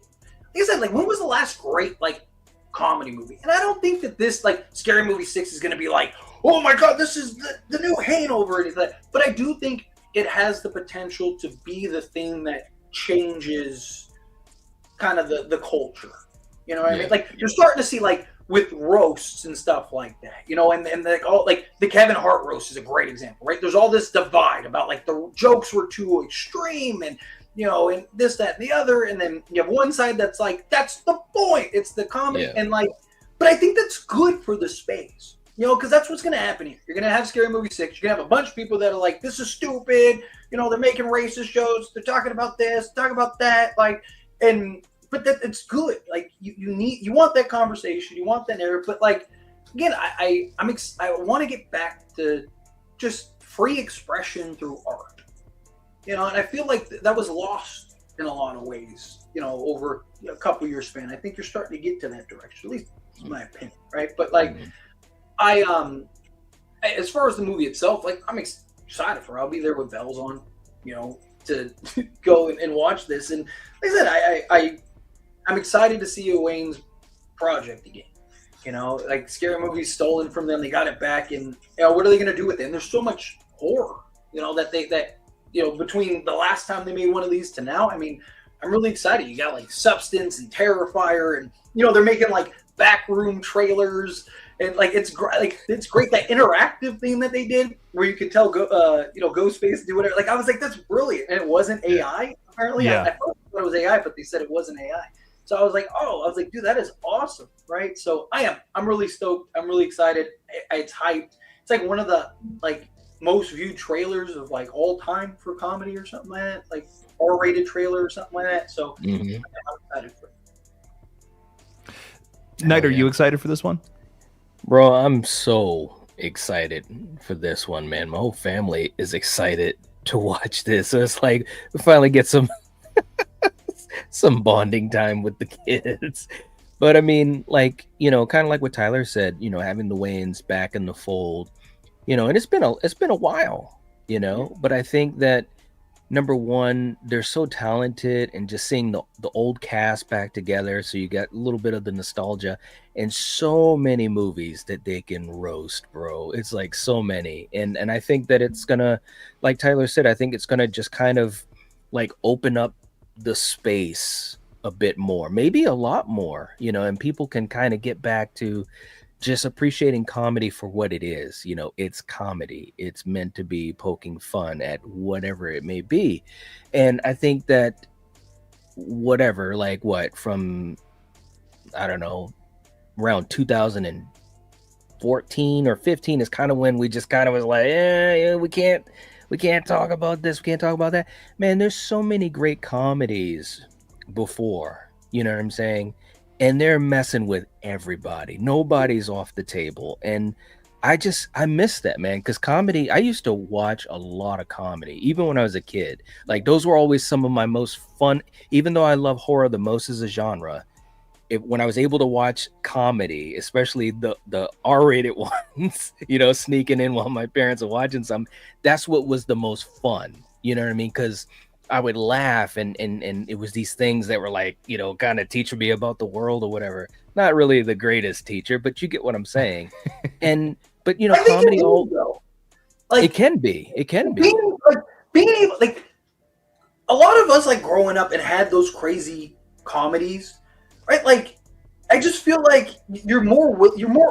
I said, like when was the last great like comedy movie? And I don't think that this like Scary Movie 6 is gonna be like, oh my god, this is the new Hangover and anything. But I do think it has the potential to be the thing that changes kind of the culture. You know what I mean? Like you're starting to see like with roasts and stuff like that, and like all like the Kevin Hart roast is a great example, right? There's all this divide about like the jokes were too extreme and and this, that, and the other, and then you have one side that's like, that's the point, it's the comedy, and like, but I think that's good for the space, because that's what's gonna happen here. You're gonna have Scary Movie 6, you're gonna have a bunch of people that are like, this is stupid, they're making racist jokes, they're talking about this, talking about that, like, but that it's good. Like you want that conversation, you want that narrative, but like again, I want to get back to just free expression through art. And I feel like that was lost in a lot of ways, over a couple years span. I think you're starting to get to that direction. At least it's my opinion, right? But like, as far as the movie itself, like I'm excited for it. I'll be there with bells on, to go and watch this. And like I said, I'm excited to see Wayne's project again. Like Scary Movie's stolen from them. They got it back, and what are they going to do with it? And there's so much horror, that between the last time they made one of these to now, I mean, I'm really excited. You got like Substance and Terrifier, and they're making like backroom trailers, and like it's great that interactive thing that they did where you could tell Ghostface do whatever. Like I was like, that's brilliant, and it wasn't AI apparently. I thought it was AI, but they said it wasn't AI. So I was like, dude, that is awesome, right? So I'm really stoked. I'm really excited. It's hyped. It's like one of the like most viewed trailers of like all time for comedy or something like that, like R-rated trailer or something like that. So I'm excited for it. Knight, are you excited for this one? Bro, I'm so excited for this one, man. My whole family is excited to watch this. So it's like we finally get some some bonding time with the kids. But I mean, like, kind of like what Tyler said, having the Wayans back in the fold, and it's been a while, but I think that number one, they're so talented, and just seeing the old cast back together, so you got a little bit of the nostalgia, and so many movies that they can roast, bro. It's like so many, and I think that it's gonna, like Tyler said, I think it's gonna just kind of like open up the space a bit more, maybe a lot more, you know, and people can kind of get back to just appreciating comedy for what it is. You know, it's comedy. It's meant to be poking fun at whatever it may be. And I think that whatever, like what, from, I don't know, around 2014 or 15 is kind of when we just kind of was like, yeah, we can't talk about this. We can't talk about that. Man, there's so many great comedies before, you know what I'm saying? And they're messing with everybody. Nobody's off the table. And I miss that, man, because comedy, I used to watch a lot of comedy, even when I was a kid. Like, those were always some of my most fun, even though I love horror the most as a genre. When I was able to watch comedy, especially the R-rated ones, you know, sneaking in while my parents are watching some, that's what was the most fun. You know what I mean? Because I would laugh and it was these things that were like, you know, kind of teaching me about the world or whatever. Not really the greatest teacher, but you get what I'm saying. But you know, comedy, it can be. Being able, like, a lot of us, like, growing up and had those crazy comedies, right? Like, I just feel like you're more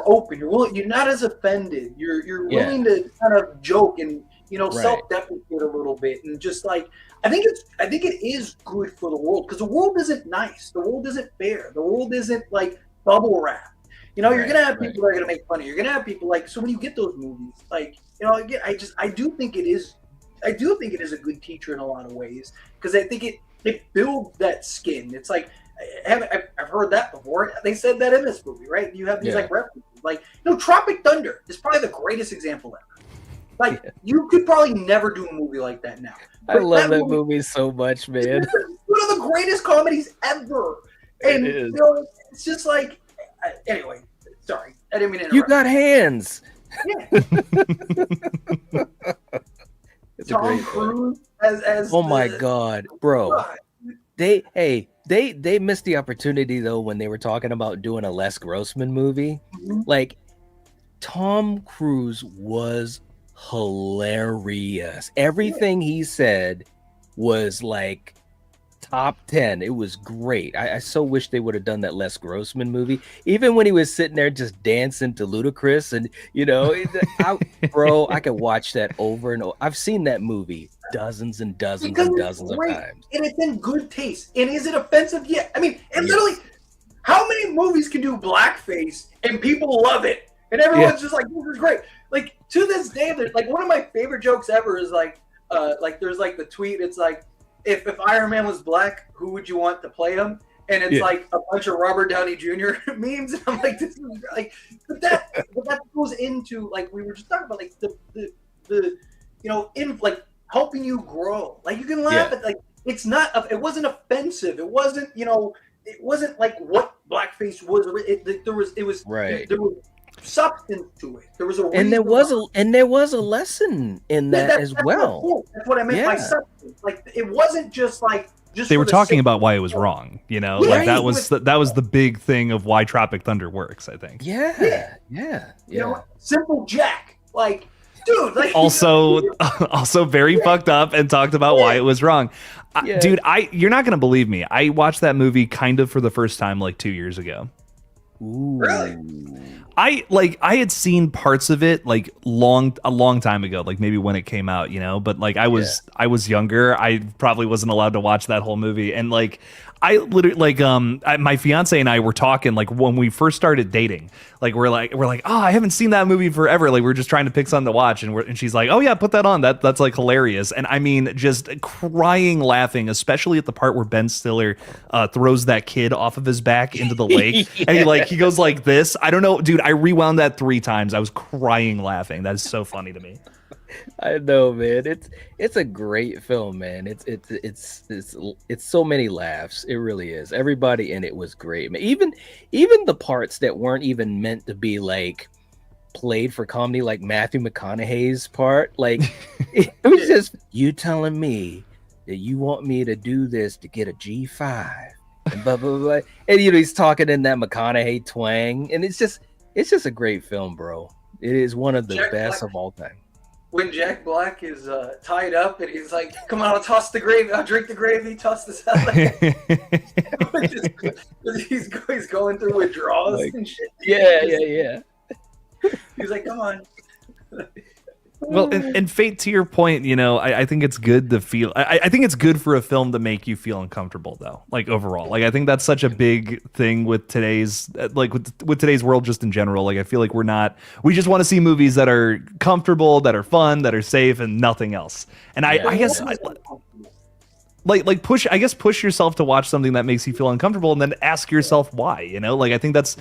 open. You're not as offended. You're willing to kind of joke and, you know, self-deprecate a little bit, and just like, I think it is good for the world, because the world isn't nice. The world isn't fair. The world isn't like bubble wrap. You know, you're gonna have people that are gonna make fun of you. You're gonna have people like, so when you get those movies, like, you know, again, I do think it is a good teacher in a lot of ways, because I think it builds that skin. It's like, I've heard that before. They said that in this movie, right? You have these like references, like, you know, Tropic Thunder is probably the greatest example ever. Like, you could probably never do a movie like that now. I love that movie so much, man. It's one of the greatest comedies ever. And, you know, it's just like, anyway, sorry. I didn't mean to interrupt. You got hands. Yeah. Tom Cruise as oh my God, bro. They missed the opportunity, though, when they were talking about doing a Les Grossman movie. Mm-hmm. Like, Tom Cruise was hilarious. Everything he said was like top 10. It was great. I so wish they would have done that Les Grossman movie, even when he was sitting there just dancing to Ludacris, and, you know, bro, I could watch that over and over. I've seen that movie dozens and dozens and dozens of times, and it's in good taste. And is it offensive? Yeah. I mean, and literally, how many movies can do blackface and people love it, and everyone's just like, this is great. Like, to this day, there's like, one of my favorite jokes ever is like there's like the tweet. It's like, if Iron Man was black, who would you want to play him? And it's like a bunch of Robert Downey Jr. memes. And I'm like, this is like, but that goes into, like, we were just talking about, like, the you know, in like helping you grow. Like, you can laugh at, like, it wasn't offensive. It wasn't, you know, it wasn't like what blackface was. There was substance to it. There was a reason, and there was a lesson in that as well. That's what I meant by substance. Like, it wasn't just like they were talking about why it was wrong. You know, like that was the big thing of why Tropic Thunder works, I think. Yeah. You know, Simple Jack, like, dude, like, also very fucked up, and talked about why it was wrong. Dude, you're not gonna believe me. I watched that movie kind of for the first time like 2 years ago. Ooh. Really? I had seen parts of it like a long time ago, like maybe when it came out, you know, but like I was younger. I probably wasn't allowed to watch that whole movie. And like, I literally, like, my fiance and I were talking, like, when we first started dating, like, we're like, oh, I haven't seen that movie forever. Like, we're just trying to pick something to watch. And she's like, oh yeah, put that on. That's like hilarious. And I mean, just crying, laughing, especially at the part where Ben Stiller throws that kid off of his back into the lake. And he goes like this. I don't know, dude, I rewound that 3 times. I was crying, laughing. That is so funny to me. I know, man. It's a great film, man. It's so many laughs. It really is. Everybody in it was great, man. Even the parts that weren't even meant to be like played for comedy, like Matthew McConaughey's part. Like, it was just, you telling me that you want me to do this to get a G5 and blah blah blah. And, you know, he's talking in that McConaughey twang, and it's just a great film, bro. It is one of the best of all time. when Jack Black is tied up and he's like, "Come on, I'll toss the gravy. I'll drink the gravy." Toss the salad. he's going through withdrawals and shit. Yeah. He's like, "Come on." Well, and Fate, to your point, I think it's good to feel. I think it's good for a film to make you feel uncomfortable, though. Like overall, like I think that's such a big thing with today's, with today's world, just in general. Like I feel like we just want to see movies that are comfortable, that are fun, that are safe, and nothing else. And I guess. Push yourself to watch something that makes you feel uncomfortable, and then ask yourself why. Like I think that's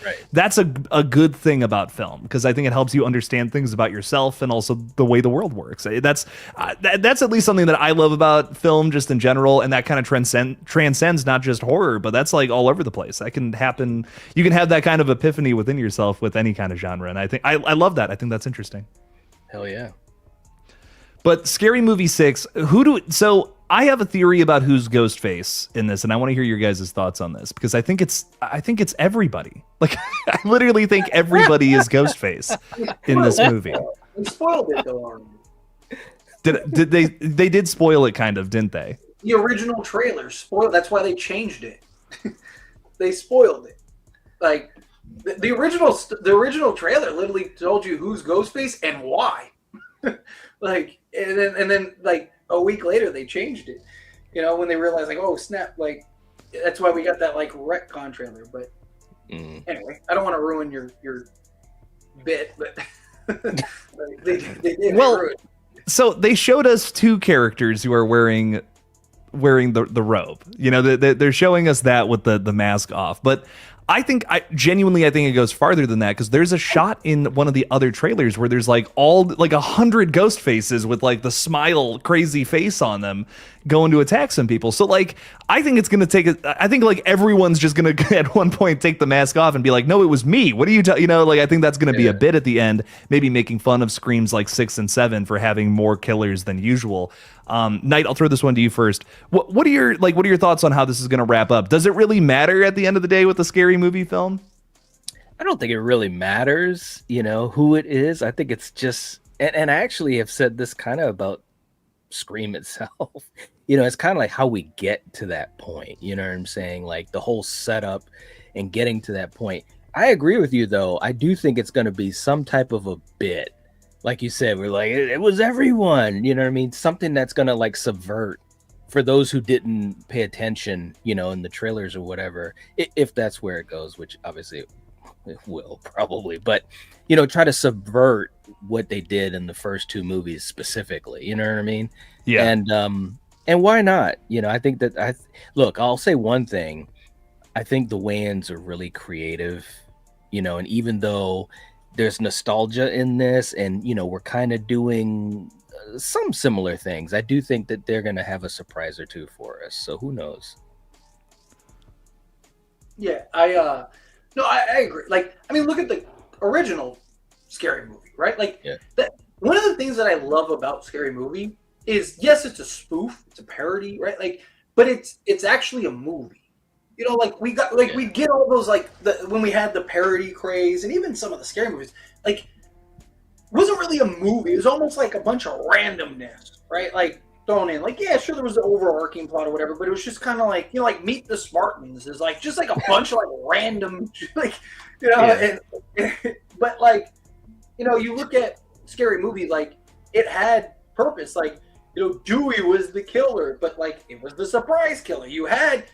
a good thing about film, because I think it helps you understand things about yourself and also the way the world works. That's at least something that I love about film, just in general, and that kind of transcends not just horror, but that's like all over the place. That can happen. You can have that kind of epiphany within yourself with any kind of genre, and I think I love that. I think that's interesting. Hell yeah. But Scary Movie 6, I have a theory about who's Ghostface in this, and I want to hear your guys' thoughts on this, because I think it's everybody. Like, I literally think everybody is Ghostface in this movie. They spoiled it though already. Did they did spoil it, kind of, didn't they? The original trailer spoiled. That's why they changed it. They spoiled it. Like the original trailer literally told you who's Ghostface and why. Like, and then like a week later they changed it. When they realized, like, oh snap, like that's why we got that like retcon trailer. But anyway, I don't want to ruin your bit, but they did. Well, so they showed us two characters who are wearing the robe. They're showing us that with the mask off, but I genuinely think it goes farther than that, because there's a shot in one of the other trailers where there's like 100 ghost faces with like the smile crazy face on them going to attack some people. So like I think it's gonna take I think like everyone's just gonna at one point take the mask off and be like, no, it was me. What do you like I think that's gonna be a bit at the end, maybe making fun of Screams like 6 and 7 for having more killers than usual. Knight, I'll throw this one to you first. What are your thoughts on how this is going to wrap up? Does it really matter at the end of the day with the Scary Movie film? I don't think it really matters, who it is. I think it's just, and I actually have said this kind of about Scream itself. It's kind of like how we get to that point. You know what I'm saying? Like the whole setup and getting to that point. I agree with you, though. I do think it's going to be some type of a bit. Like you said, we're like, it was everyone, you know what I mean? Something that's going to like subvert, for those who didn't pay attention, in the trailers or whatever, if that's where it goes, which obviously it will probably, but, try to subvert what they did in the first two movies specifically, you know what I mean? Yeah. And why not? I think that look, I'll say one thing. I think the Wayans are really creative, and even though there's nostalgia in this, and we're kind of doing some similar things, I do think that they're going to have a surprise or two for us. So who knows? Yeah, I agree. Like, I mean, look at the original Scary Movie, right? Like, one of the things that I love about Scary Movie is, yes, it's a spoof, it's a parody, right? Like, but it's actually a movie. Like we got, like we get all those, like when we had the parody craze, and even some of the scary movies, like it wasn't really a movie. It was almost like a bunch of randomness, right? Like thrown in, like, yeah, sure, there was the overarching plot or whatever, but it was just kind of like, like Meet the Spartans is like just like a bunch of like random, like, but like, you look at Scary Movie, like it had purpose, like. Dewey was the killer, but like it was the surprise killer. You had,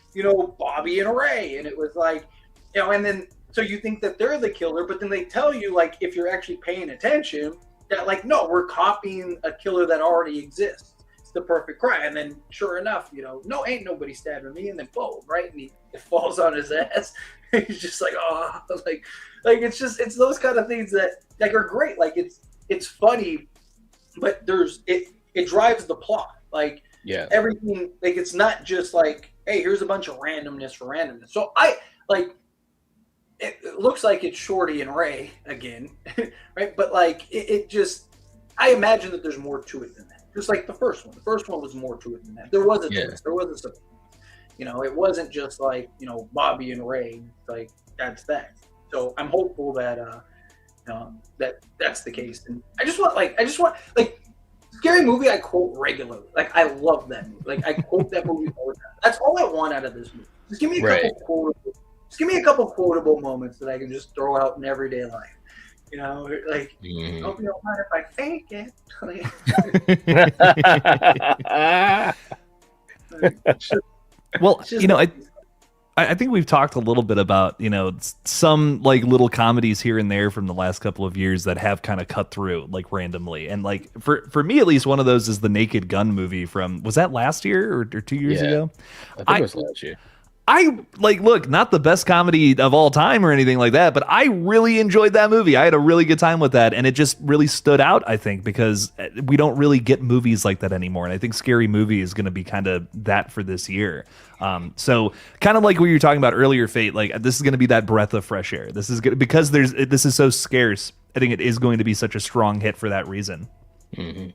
Bobby and Ray, and it was like, and then so you think that they're the killer, but then they tell you, like, if you're actually paying attention, that like, no, we're copying a killer that already exists. It's the perfect crime. And then sure enough, no, ain't nobody stabbing me, and then boom, right? And it falls on his ass. He's just like, oh, like it's those kind of things that like are great. Like it's funny, but it drives the plot. Like everything, like it's not just like, hey, here's a bunch of randomness for randomness. So it looks like it's Shorty and Ray again, right? But like it just, I imagine that there's more to it than that. Just like the first one. The first one was more to it than that. There was a twist. There was a surprise. It wasn't just like, Bobby and Ray. Like that's that. So I'm hopeful that that's the case. And I just want Scary Movie I quote regularly. Like, I love that movie. Like, I quote that movie all the time. That's all I want out of this movie. Just give me a couple quotable moments that I can just throw out in everyday life. You know, like, hope you don't mind if I fake it. Well, you know, I think we've talked a little bit about, you know, some like little comedies here and there from the last couple of years that have kind of cut through like randomly. And like for me, at least, one of those is the Naked Gun movie from, was that last year or 2 years ago? I think it was last year. I like, look, not the best comedy of all time or anything like that, but I really enjoyed that movie. I had a really good time with that, and it just really stood out, I think, because we don't really get movies like that anymore. And I think Scary Movie is going to be kind of that for this year. So kind of like what you were talking about earlier, Fate, like this is going to be that breath of fresh air. This is good because this is so scarce. I think it is going to be such a strong hit for that reason. Mm-hmm.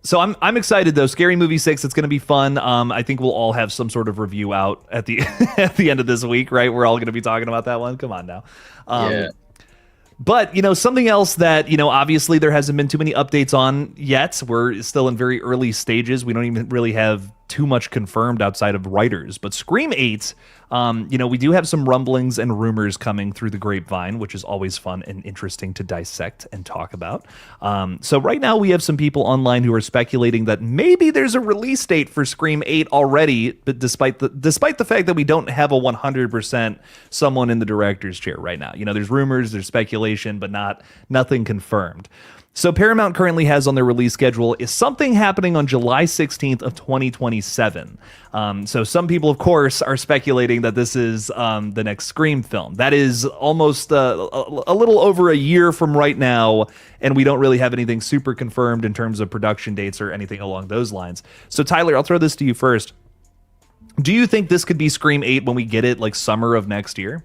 So I'm excited though. Scary Movie 6, it's going to be fun. I think we'll all have some sort of review out at the at the end of this week, right? We're all going to be talking about that one. Come on now. Yeah. But, you know, something else that, you know, obviously there hasn't been too many updates on yet. We're still in very early stages. We don't even really have too much confirmed outside of writers. But Scream 8, you know, we do have some rumblings and rumors coming through the grapevine, which is always fun and interesting to dissect and talk about. So right now we have some people online who are speculating that maybe there's a release date for Scream 8 already, but despite the fact that we don't have a 100% someone in the director's chair right now. You know, there's rumors, there's speculation, but nothing confirmed. So Paramount currently has on their release schedule is something happening on July 16th of 2027. So some people, of course, are speculating that this is the next Scream film. That is almost a little over a year from right now, and we don't really have anything super confirmed in terms of production dates or anything along those lines. So Tyler, I'll throw this to you first. Do you think this could be Scream 8 when we get it like summer of next year?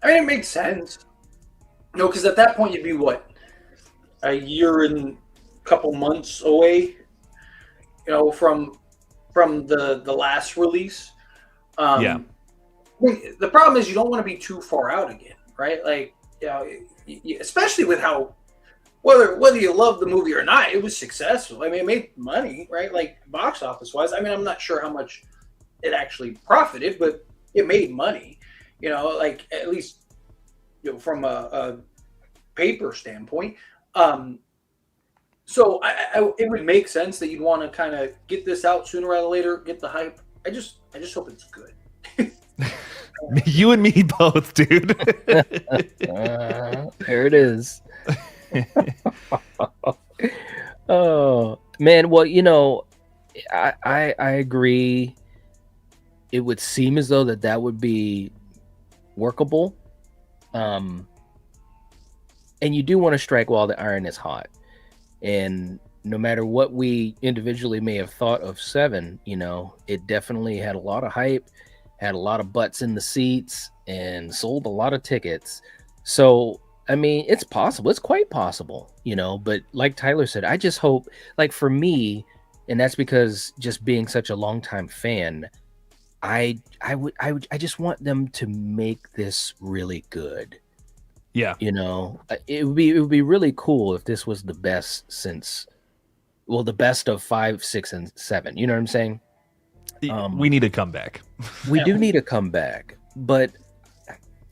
I mean, it makes sense. No, because at that point you'd be what? A year and a couple months away, you know, from the last release. Yeah. I mean, the problem is you don't want to be too far out again, right? Like, you know, especially with how whether you love the movie or not, it was successful. I mean, it made money, right? Like box office wise. I mean, I'm not sure how much it actually profited, but it made money. You know, like at least, you know, from a paper standpoint. So it would make sense that you'd want to kind of get this out sooner rather than later, get the hype. I just hope it's good. You and me both, dude. There it is. Oh man, well, you know, I agree. It would seem as though that would be workable. And you do want to strike while the iron is hot. And no matter what we individually may have thought of 7, you know, it definitely had a lot of hype, had a lot of butts in the seats, and sold a lot of tickets. So, I mean, it's possible. It's quite possible, you know. But like Tyler said, I just hope, like for me, and that's because just being such a longtime fan, I just want them to make this really good. Yeah, you know, it would be really cool if this was the best since, well, the best of 5, 6, and 7. You know what I'm saying? We need a comeback. We do need a comeback, but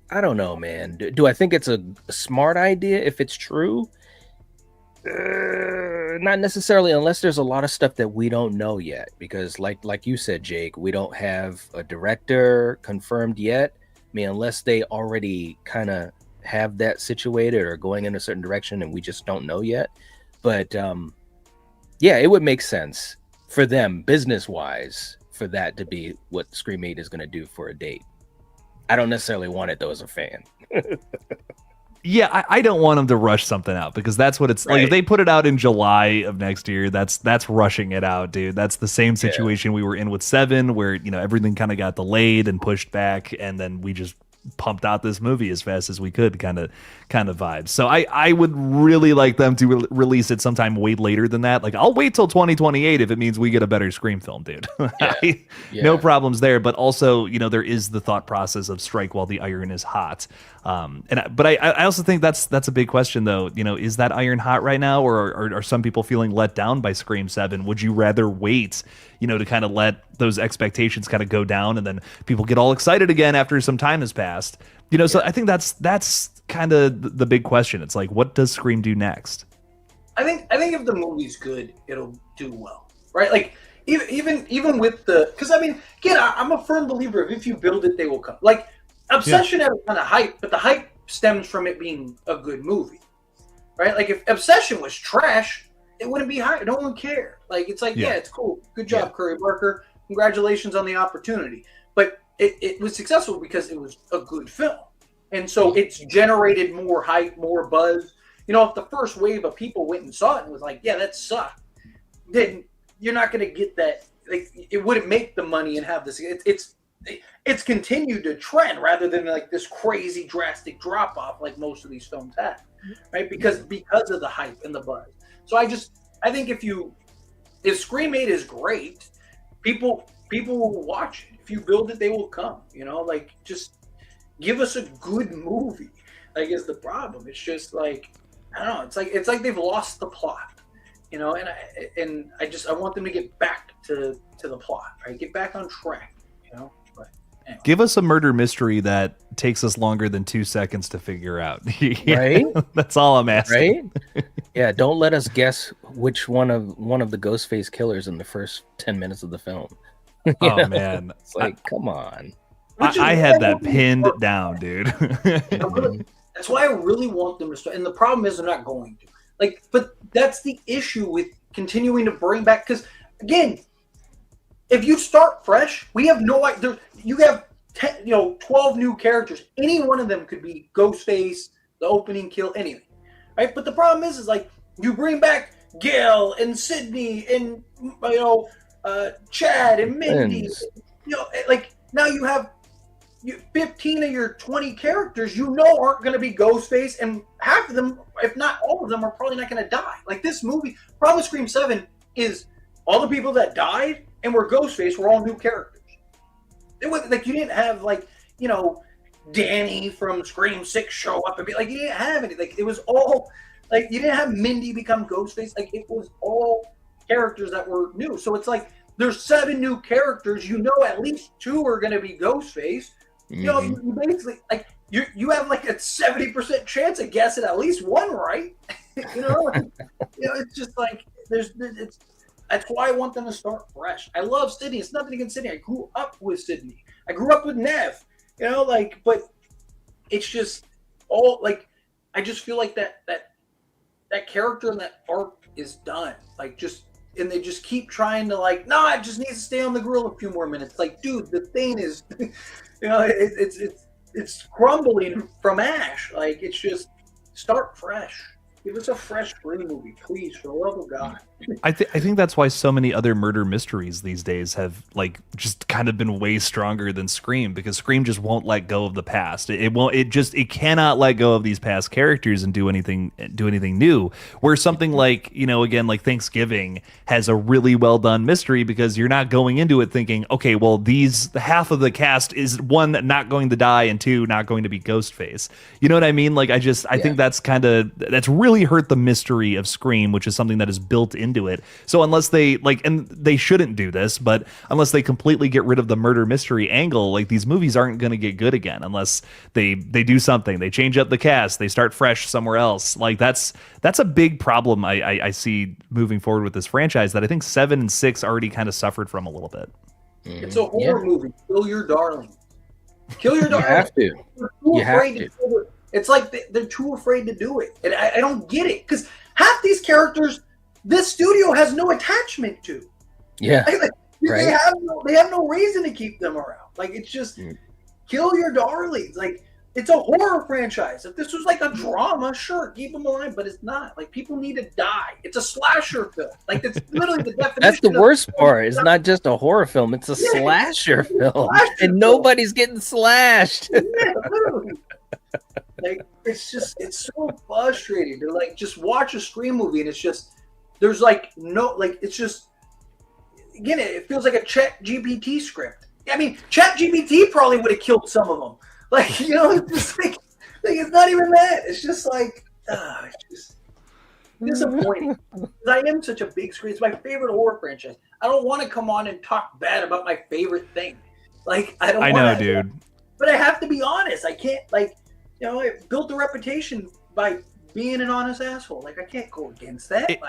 I don't know, man. Do I think it's a smart idea if it's true? Not necessarily, unless there's a lot of stuff that we don't know yet. Because, like you said, Jake, we don't have a director confirmed yet. I mean, unless they already kind of have that situated or going in a certain direction and we just don't know yet. But yeah, it would make sense for them business wise for that to be what Scream 8 is going to do for a date. I don't necessarily want it though as a fan. Yeah, I don't want them to rush something out because that's what it's like. If they put it out in July of next year, that's rushing it out, dude. That's the same situation we were in with 7 where, you know, everything kind of got delayed and pushed back and then we just pumped out this movie as fast as we could kind of vibes. So I would really like them to release it sometime way later than that. Like, I'll wait till 2028 if it means we get a better Scream film, dude. No problems there. But also, you know, there is the thought process of strike while the iron is hot. But I also think that's a big question, though. You know, is that iron hot right now, or are some people feeling let down by Scream 7? Would you rather wait, you know, to kind of let those expectations kind of go down, and then people get all excited again after some time has passed? You know, so I think that's kind of the big question. It's like, what does Scream do next? I think if the movie's good, it'll do well, right? Like, even with the, because I mean, again, I'm a firm believer of if you build it, they will come. Like, Obsession had a ton of hype, but the hype stems from it being a good movie, right? Like, if Obsession was trash, it wouldn't be hype. No one cared. Like, it's like, yeah, it's cool. Good job, Curry Barker. Congratulations on the opportunity. But it was successful because it was a good film. And so it's generated more hype, more buzz. You know, if the first wave of people went and saw it and was like, yeah, that sucked, then you're not going to get that. Like, it wouldn't make the money and have this. It's continued to trend rather than like this crazy drastic drop off like most of these films have, right? Because of the hype and the buzz. So I think if Scream 8 is great, people will watch it. If you build it, they will come. You know, like, just give us a good movie. Like, is the problem. It's just like, I don't know. It's like they've lost the plot, you know. And I want them to get back to the plot, right? Get back on track, you know. But anyway. Give us a murder mystery that takes us longer than 2 seconds to figure out. Right? That's all I'm asking. Right? Yeah. Don't let us guess which one of the Ghostface killers in the first 10 minutes of the film. Oh man, it's like, come on. I had that pinned down, dude. That's why I really want them to start. And the problem is they're not going to. Like, but that's the issue with continuing to bring back. Because, again, if you start fresh, we have no idea. You have 12 new characters. Any one of them could be Ghostface, the opening kill, anything. Right? But the problem is like, you bring back Gail and Sydney and, Chad and Mindy. You know, like, now you have 15 of your 20 characters aren't going to be Ghostface, and half of them, if not all of them, are probably not going to die. Like, this movie, problem with Scream 7 is all the people that died and were Ghostface were all new characters. It was like, you didn't have, like, you know, Danny from Scream 6 show up and be like, you didn't have any. Like, it was all, like, you didn't have Mindy become Ghostface. Like, it was all characters that were new. So it's like, there's 7 new characters. You know, at least 2 are going to be Ghostface. You know, you basically, like, you have like a 70% chance of guessing at least one right. you know, it's just like that's why I want them to start fresh. I love Sydney. It's nothing against Sydney. I grew up with Sydney. I grew up with Nev. You know, like, but it's just all like, I just feel like that character and that arc is done. Like, and they just keep trying to, like, no, it just needs to stay on the grill a few more minutes. Like, dude, the thing is, you know, it's crumbling from ash. Like, it's just start fresh. Give us a fresh Scream movie, please, for the love of God. I think that's why so many other murder mysteries these days have, like, just kind of been way stronger than Scream, because Scream just won't let go of the past. It cannot let go of these past characters and do anything new. Where something like, you know, again, like Thanksgiving has a really well done mystery, because you're not going into it thinking, okay, well, half of the cast is, 1, not going to die, and 2, not going to be Ghostface. You know what I mean? Like, I think that's really hurt the mystery of Scream, which is something that is built into it. So unless they, like, and they shouldn't do this, but unless they completely get rid of the murder mystery angle, like, these movies aren't going to get good again unless they do something. They change up the cast, they start fresh somewhere else. Like, that's a big problem I see moving forward with this franchise, that I think 7 and 6 already kind of suffered from a little bit. It's a horror movie. Kill your darling. Kill your darling. You have to. You have to. It's like they're too afraid to do it. And I don't get it. Because half these characters, this studio has no attachment to. Yeah. Like, right. They have no reason to keep them around. Like, it's just kill your darlings. Like, It's a horror franchise. If this was like a drama, sure, keep them alive, but it's not. Like, people need to die. It's a slasher film. Like, that's literally the definition. That's the worst part. It's not just a horror film. It's a slasher film. And nobody's getting slashed. Yeah, literally. Like, it's so frustrating to like just watch a Scream movie and it's just there's like no like it's just again it feels like a Chat GPT script. I mean, Chat GPT probably would have killed some of them. Like, you know, it's just like it's not even that. It's just like it's just disappointing. I am such a big Scream. It's my favorite horror franchise. I don't want to come on and talk bad about my favorite thing. Like, I don't. I know, dude. But I have to be honest. I can't like. You know, it built a reputation by being an honest asshole. Like, I can't go against that.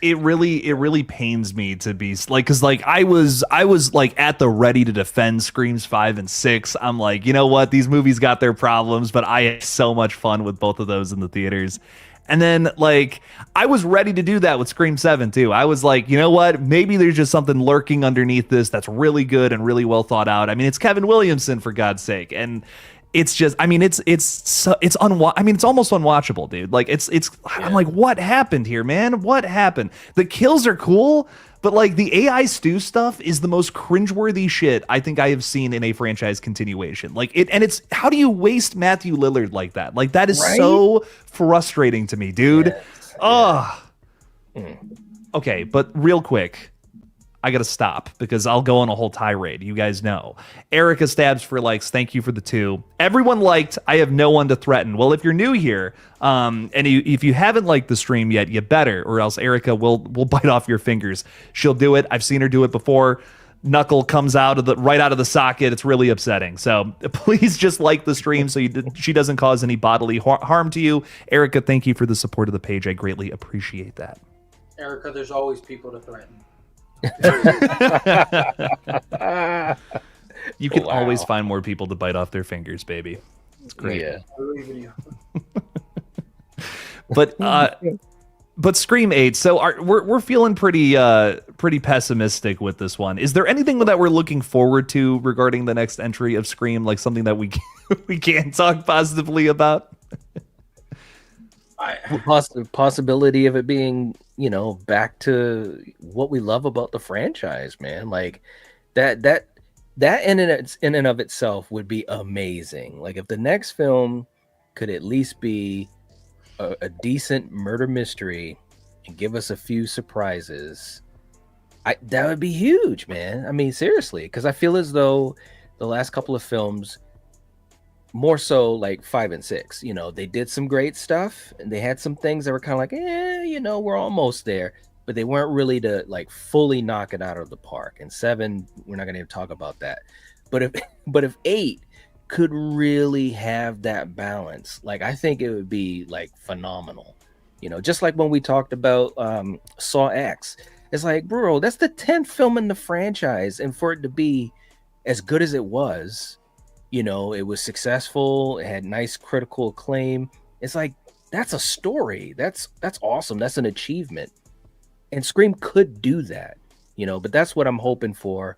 It really pains me to be like, because like I was like at the ready to defend Screams 5 and 6. I'm like, you know what, these movies got their problems, but I had so much fun with both of those in the theaters. And then like I was ready to do that with Scream 7 too. I was like, you know what, maybe there's just something lurking underneath this that's really good and really well thought out. I mean, it's Kevin Williamson, for God's sake. And it's just, I mean, it's almost unwatchable, dude. Like I'm like, what happened here, man? What happened? The kills are cool, but like the AI stew stuff is the most cringeworthy shit I think I have seen in a franchise continuation. Like it's how do you waste Matthew Lillard like that? Like, that is so frustrating to me, dude. Okay, but real quick, I gotta stop because I'll go on a whole tirade. You guys know. Erica Stabs for likes. Thank you for the 2. Everyone liked. I have no one to threaten. Well, if you're new here, and if you haven't liked the stream yet, you better, or else Erica will bite off your fingers. She'll do it. I've seen her do it before. Knuckle comes right out of the socket. It's really upsetting. So please just like the stream so she doesn't cause any bodily harm to you. Erica, thank you for the support of the page. I greatly appreciate that. Erica, there's always people to threaten. You can always find more people to bite off their fingers, baby. It's great. Yeah. But Scream 8. So we're feeling pretty pessimistic with this one. Is there anything that we're looking forward to regarding the next entry of Scream? Like something that we can talk positively about? Possibility of it being, you know, back to what we love about the franchise, man. Like that in and of itself would be amazing. Like, if the next film could at least be a decent murder mystery and give us a few surprises, that would be huge, man. I mean, seriously, because I feel as though the last couple of films, more so like 5 and 6, you know, they did some great stuff and they had some things that were kind of like, you know, we're almost there, but they weren't really to like fully knock it out of the park. And 7, we're not going to talk about that. But if 8 could really have that balance, like, I think it would be like phenomenal. You know, just like when we talked about Saw X, it's like, bro, that's the 10th film in the franchise, and for it to be as good as it was, you know, it was successful, it had nice critical acclaim. It's like, that's a story. That's awesome. That's an achievement. And Scream could do that, you know, but that's what I'm hoping for.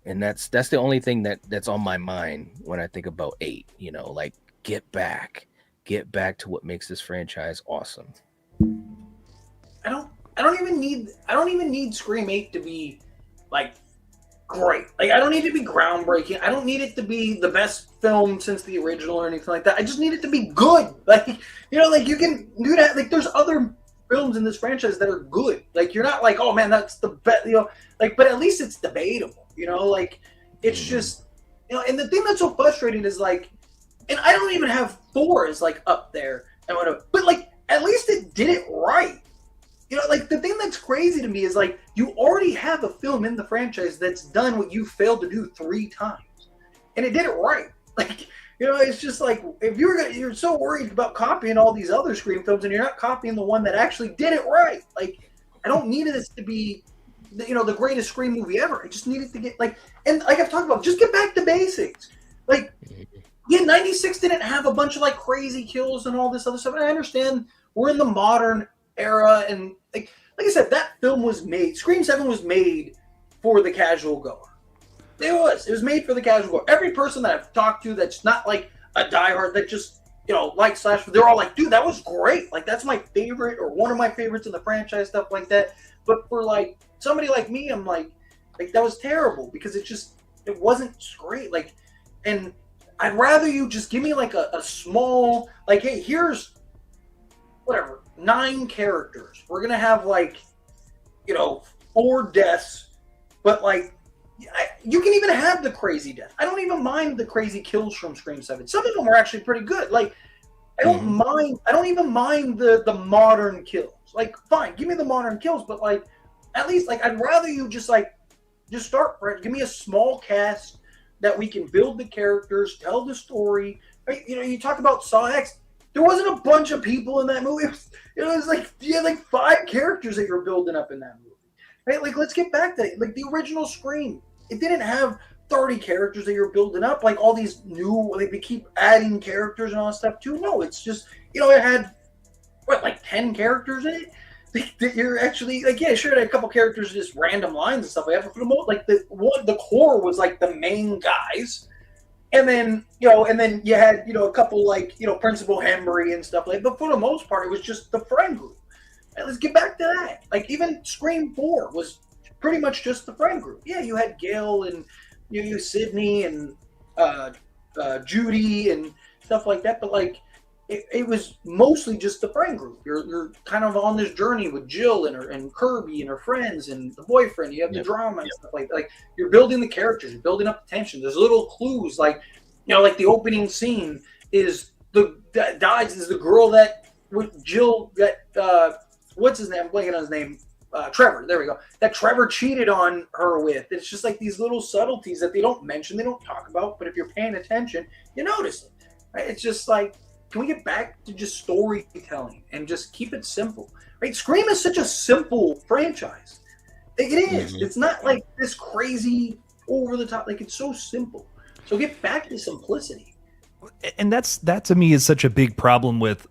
And that's the only thing that's on my mind when I think about 8, you know, like get back to what makes this franchise awesome. I don't even need Scream 8 to be like great. Like, I don't need it to be groundbreaking. I don't need it to be the best film since the original or anything like that. I just need it to be good. Like, you know, like, you can do that. Like, there's other films in this franchise that are good. Like, you're not like, oh man, that's the best, you know, like, but at least it's debatable, you know, like, it's just, you know, and the thing that's so frustrating is like, and I don't even have 4 as like up there and whatever, but like, at least it did it right. You know, like, the thing that's crazy to me is like, you already have a film in the franchise that's done what you failed to do 3 times, and it did it right. Like, you know, it's just like, if you're so worried about copying all these other Scream films and you're not copying the one that actually did it right. Like, I don't need this to be, you know, the greatest Scream movie ever. I just need it to get like, and like I've talked about, just get back to basics. Like, yeah, 96 didn't have a bunch of like crazy kills and all this other stuff. And I understand we're in the modern era, and like I said, that film was made, Scream 7 was made for the casual goer. It was made for the casual goer. Every person that I've talked to that's not like a diehard that just, like slasher, they're all like, dude, that was great. Like, that's my favorite or one of my favorites in the franchise, stuff like that. But for like somebody like me, I'm like that was terrible because it wasn't great. Like, and I'd rather you just give me like a small, like, hey, here's whatever, 9 characters. We're going to have like, 4 deaths, but like, you can even have the crazy death. I don't even mind the crazy kills from Scream 7. Some of them are actually pretty good. Like, I don't mind. I don't even mind the modern kills. Like, fine, give me the modern kills, but like, at least like, I'd rather you just start fresh. Give me a small cast that we can build the characters, tell the story. Right? You talk about Saw X. There wasn't a bunch of people in that movie. It was like you had like 5 characters that you're building up in that movie. Right? Like, let's get back to it. Like the original Scream. It didn't have 30 characters that you're building up, like all these new, like they keep adding characters and all that stuff too. No, it's just, it had, like 10 characters in it? Like, you're actually, like, yeah, sure, it had a couple characters, just random lines and stuff like that, but for the most, like, the core was like the main guys. And then, and then you had, a couple, like, Principal Henry and stuff like that, but for the most part, it was just the friend group. And let's get back to that. Like, even Scream 4 was pretty much just the friend group. Yeah, you had Gail and you Sydney and Judy and stuff like that, but like it was mostly just the friend group. You're kind of on this journey with Jill and Kirby and her friends and the boyfriend. You have the drama and stuff like that. Like, you're building the characters, you're building up the tension. There's little clues, like like the opening scene is the girl that with Jill that what's his name? I'm blanking on his name. Trevor, there we go. That Trevor cheated on her with. It's just like these little subtleties that they don't mention, they don't talk about, but if you're paying attention, you notice it. Right? It's just like, can we get back to just storytelling and just keep it simple? Right? Scream is such a simple franchise. It is. It's not like this crazy over the top. Like, it's so simple. So get back to simplicity. And that to me is such a big problem with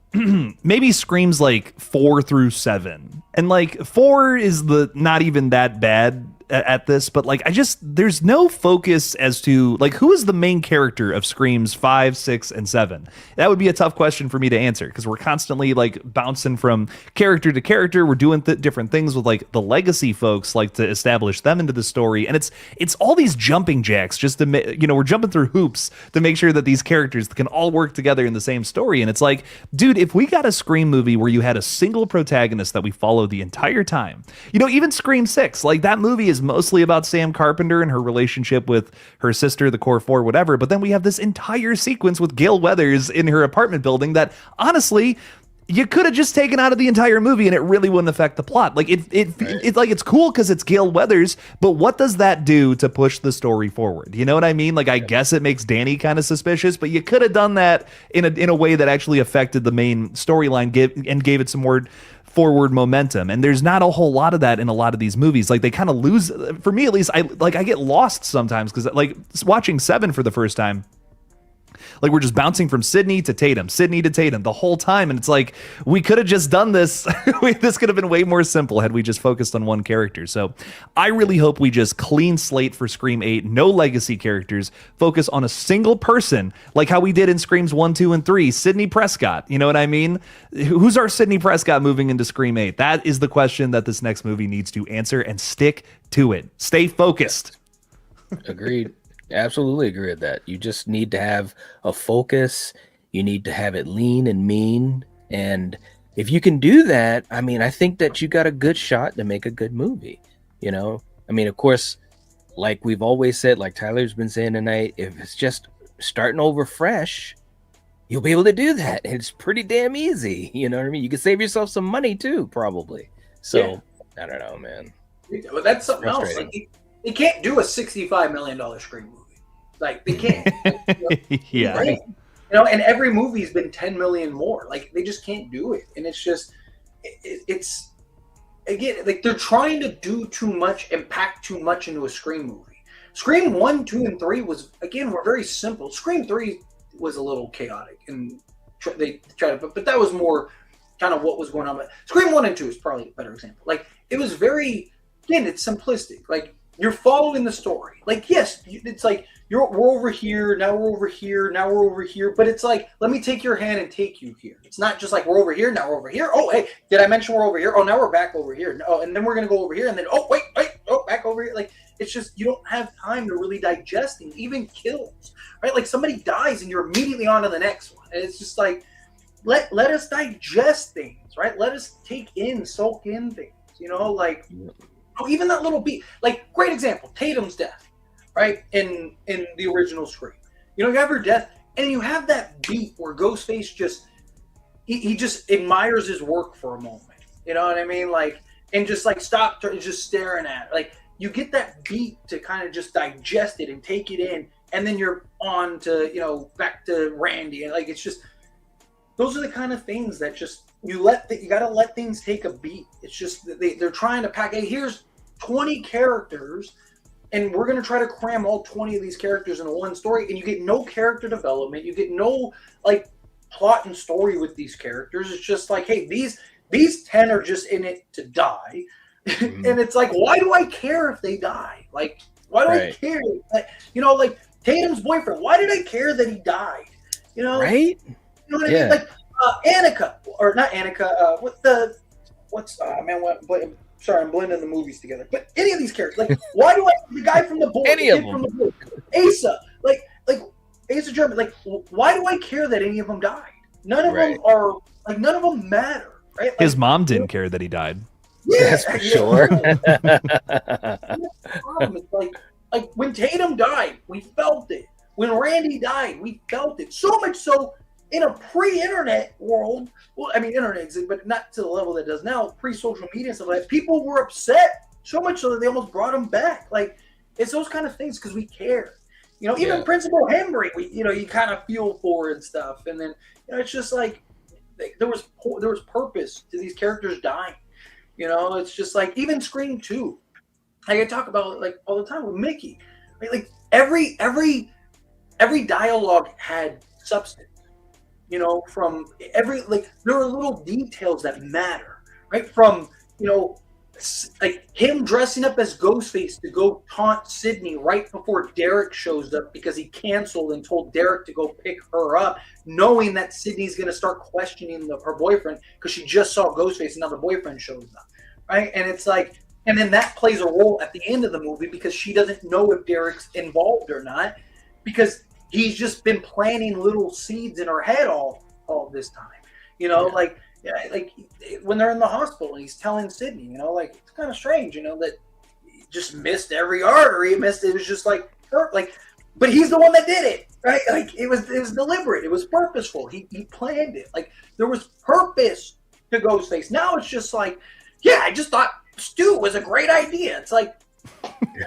maybe Screams like 4 through 7. And like 4 is not even that bad at this, but like there's no focus as to like who is the main character of Screams 5, 6, and 7. That would be a tough question for me to answer because we're constantly like bouncing from character to character. We're doing different things with like the legacy folks, like to establish them into the story, and it's all these jumping jacks just to we're jumping through hoops to make sure that these characters can all work together in the same story. And it's like, dude, if we got a Scream movie where you had a single protagonist that we followed the entire time, even Scream 6, like that movie is mostly about Sam Carpenter and her relationship with her sister, the Core 4, whatever. But then we have this entire sequence with Gail Weathers in her apartment building that honestly you could have just taken out of the entire movie and it really wouldn't affect the plot. Like it's like, it's cool because it's Gail Weathers, but what does that do to push the story forward? You know what I mean? Like, I guess it makes Danny kind of suspicious, but you could have done that in a way that actually affected the main storyline and gave it some more forward momentum. And there's not a whole lot of that in a lot of these movies. Like, they kind of lose, for me at least, I get lost sometimes because like watching 7 for the first time, like, we're just bouncing from Sydney to Tatum the whole time. And it's like, we could have just done this. This could have been way more simple had we just focused on one character. So I really hope we just clean slate for Scream 8. No legacy characters. Focus on a single person, like how we did in Screams 1, 2, and 3. Sidney Prescott. You know what I mean? Who's our Sidney Prescott moving into Scream 8? That is the question that this next movie needs to answer, and stick to it. Stay focused. Agreed. Absolutely agree with that. You just need to have a focus. You need to have it lean and mean. And if you can do that, I mean, I think that you got a good shot to make a good movie. I mean, of course, like we've always said, like Tyler's been saying tonight, if it's just starting over fresh, you'll be able to do that. It's pretty damn easy. You know what I mean? You can save yourself some money too, probably. So I don't know, man. Well, that's something else. Like, they can't do a $65 million Scream movie. Like, they can't. Yeah. Right? And every movie's been 10 million more. Like, they just can't do it. And it's just, it's again, like, they're trying to do too much and pack too much into a Scream movie. Scream 1, 2, and 3 were very simple. Scream 3 was a little chaotic, and they tried to, but that was more kind of what was going on. But Scream 1 and 2 is probably a better example. Like, it was very, again, it's simplistic. Like, you're following the story. Like, yes, it's like we're over here, now we're over here, now we're over here. But it's like, let me take your hand and take you here. It's not just like we're over here, now we're over here. Oh, hey, did I mention we're over here? Oh, now we're back over here. Oh, and then we're gonna go over here, and then wait, oh, back over here. Like, it's just you don't have time to really digest things, even kills, right? Like somebody dies and you're immediately on to the next one. And it's just like let us digest things, right? Let us soak in things, like. Oh, even that little beat, like great example, Tatum's death, right? In the original Scream, you have her death, and you have that beat where Ghostface just he just admires his work for a moment, you know what I mean? Like, and just like stop, just staring at it. Like you get that beat to kind of just digest it and take it in, and then you're on to back to Randy, and like it's just those are the kind of things that just. You gotta let things take a beat. It's just they're trying to pack. Hey, here's 20 characters, and we're gonna try to cram all 20 of these characters into one story, and you get no character development. You get no like plot and story with these characters. It's just like, hey, these 10 are just in it to die, and it's like, why do I care if they die? Like, why do I care? Like, like Tatum's boyfriend. Why did I care that he died? Right? You know what I mean? Like. Annika, or not Annika, sorry, I'm blending the movies together. But any of these characters, like, why do the guy from the book, any of them, from the book, Asa, like Asa German, like, why do I care that any of them died? None of them are, like, none of them matter, right? Like, his mom didn't care that he died. Yeah, that's for sure. It's like when Tatum died, we felt it. When Randy died, we felt it. So much so. In a pre-internet world, well, I mean, internet exists, but not to the level that it does now, pre-social media and stuff like that, people were upset so much so that they almost brought him back. Like, it's those kind of things because we care. Even Principal Henry, you kind of feel for and stuff. And then, it's just like there was purpose to these characters dying. It's just like even Scream 2. Like I talk about like all the time with Mickey. Right? Like every dialogue had substance. From every, like, there are little details that matter, right? From, like him dressing up as Ghostface to go taunt Sydney right before Derek shows up because he canceled and told Derek to go pick her up, knowing that Sydney's going to start questioning her boyfriend because she just saw Ghostface and now the boyfriend shows up, right? And it's like, and then that plays a role at the end of the movie because she doesn't know if Derek's involved or not because he's just been planting little seeds in her head all this time, like when they're in the hospital, he's telling Sydney, like it's kind of strange, that he just missed every artery. It was just like, but he's the one that did it, right? Like it was deliberate. It was purposeful. He planned it. Like there was purpose to Ghostface. Now it's just like, yeah, I just thought Stu was a great idea. It's like,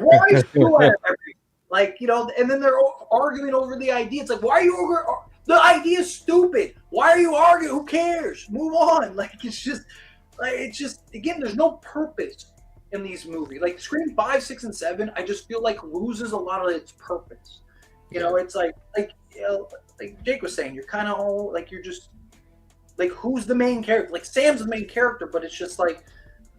why Stu out of everything? Like, and then they're arguing over the idea. It's like, why are you over? The idea is stupid. Why are you arguing? Who cares? Move on. Like, it's just, again, there's no purpose in these movies. Like, Scream 5, 6, and 7, I just feel like loses a lot of its purpose. It's like Jake was saying, you're kind of all, like, you're just, like, who's the main character? Like, Sam's the main character, but it's just like,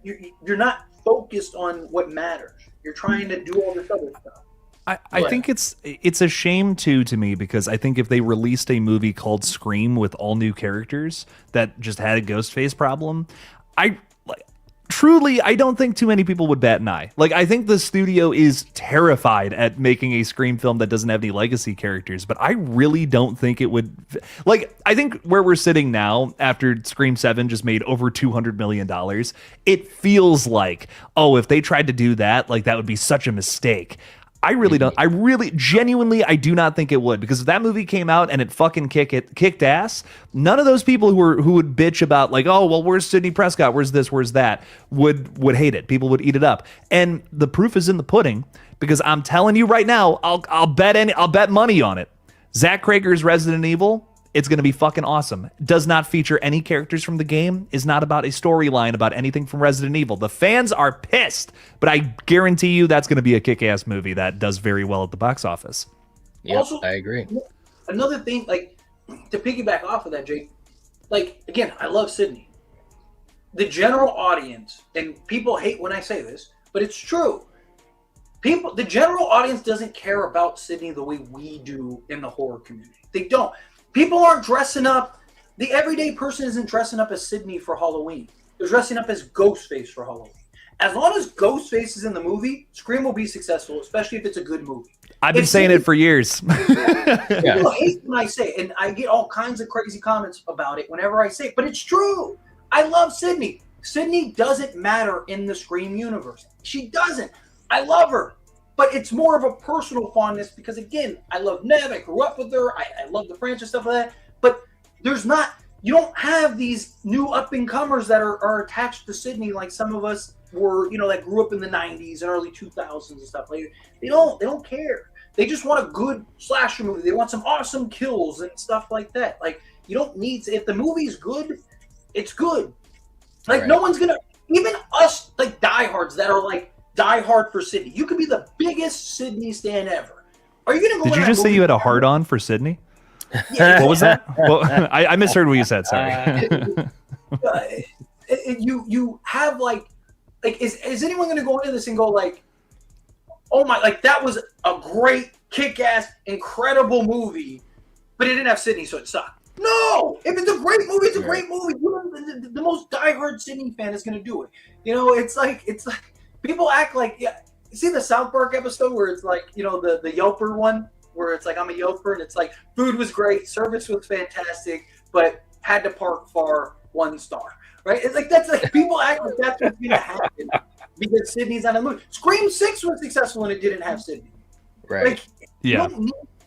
you're not focused on what matters. You're trying to do all this other stuff. I think it's a shame too to me because I think if they released a movie called Scream with all new characters that just had a Ghostface problem, truly, I don't think too many people would bat an eye. Like, I think the studio is terrified at making a Scream film that doesn't have any legacy characters, but I really don't think it would. Like, I think where we're sitting now after Scream 7 just made over $200 million, it feels like, oh, if they tried to do that, like, that would be such a mistake. I really don't. I really, genuinely, I do not think it would, because if that movie came out and it fucking kicked ass, none of those people who would bitch about like, oh, well, where's Sidney Prescott? Where's this? Where's that? Would hate it. People would eat it up. And the proof is in the pudding, because I'm telling you right now, I'll bet money on it. Zach Krager's Resident Evil. It's going to be fucking awesome. Does not feature any characters from the game. Is not about a storyline about anything from Resident Evil. The fans are pissed, but I guarantee you that's going to be a kick-ass movie that does very well at the box office. Yeah, I agree. Another thing, like, to piggyback off of that, Jake, like, again, I love Sydney. The general audience, and people hate when I say this, but it's true. the general audience doesn't care about Sydney the way we do in the horror community. They don't. People aren't dressing up. The everyday person isn't dressing up as Sydney for Halloween. They're dressing up as Ghostface for Halloween. As long as Ghostface is in the movie, Scream will be successful, especially if it's a good movie. I've been saying it for years. People hate when I say it, and I get all kinds of crazy comments about it whenever I say it, but it's true. I love Sydney. Sydney doesn't matter in the Scream universe. She doesn't. I love her. But it's more of a personal fondness because, again, I love Nev. I grew up with her. I love the franchise, stuff like that. But you don't have these new up-and-comers that are attached to Sydney like some of us were, that grew up in the 90s and early 2000s and stuff like that. They don't care. They just want a good slasher movie. They want some awesome kills and stuff like that. Like, you don't need to, if the movie's good, it's good. Like, right. No one's going to, even us, like, diehards that are, like, diehard for Sydney. You could be the biggest Sydney stan ever. Are you going to go? Did you just say you had a hard-on for Sydney? Yeah. What was that? Well, I misheard what you said. Sorry. You have, like is anyone going to go into this and go, like, oh my, like, that was a great, kick-ass, incredible movie, but it didn't have Sydney, so it sucked. No! If it's a great movie, it's a great movie. The most diehard Sydney fan is going to do it. It's like people act like, yeah. You see the South Park episode where it's like, the Yelper one, where it's like, I'm a Yelper, and it's like, food was great, service was fantastic, but had to park far, 1 star. Right? It's like, that's like, people act like that's what's going to happen because Sydney's on a movie. Scream 6 was successful and it didn't have Sydney. Right. Like, yeah.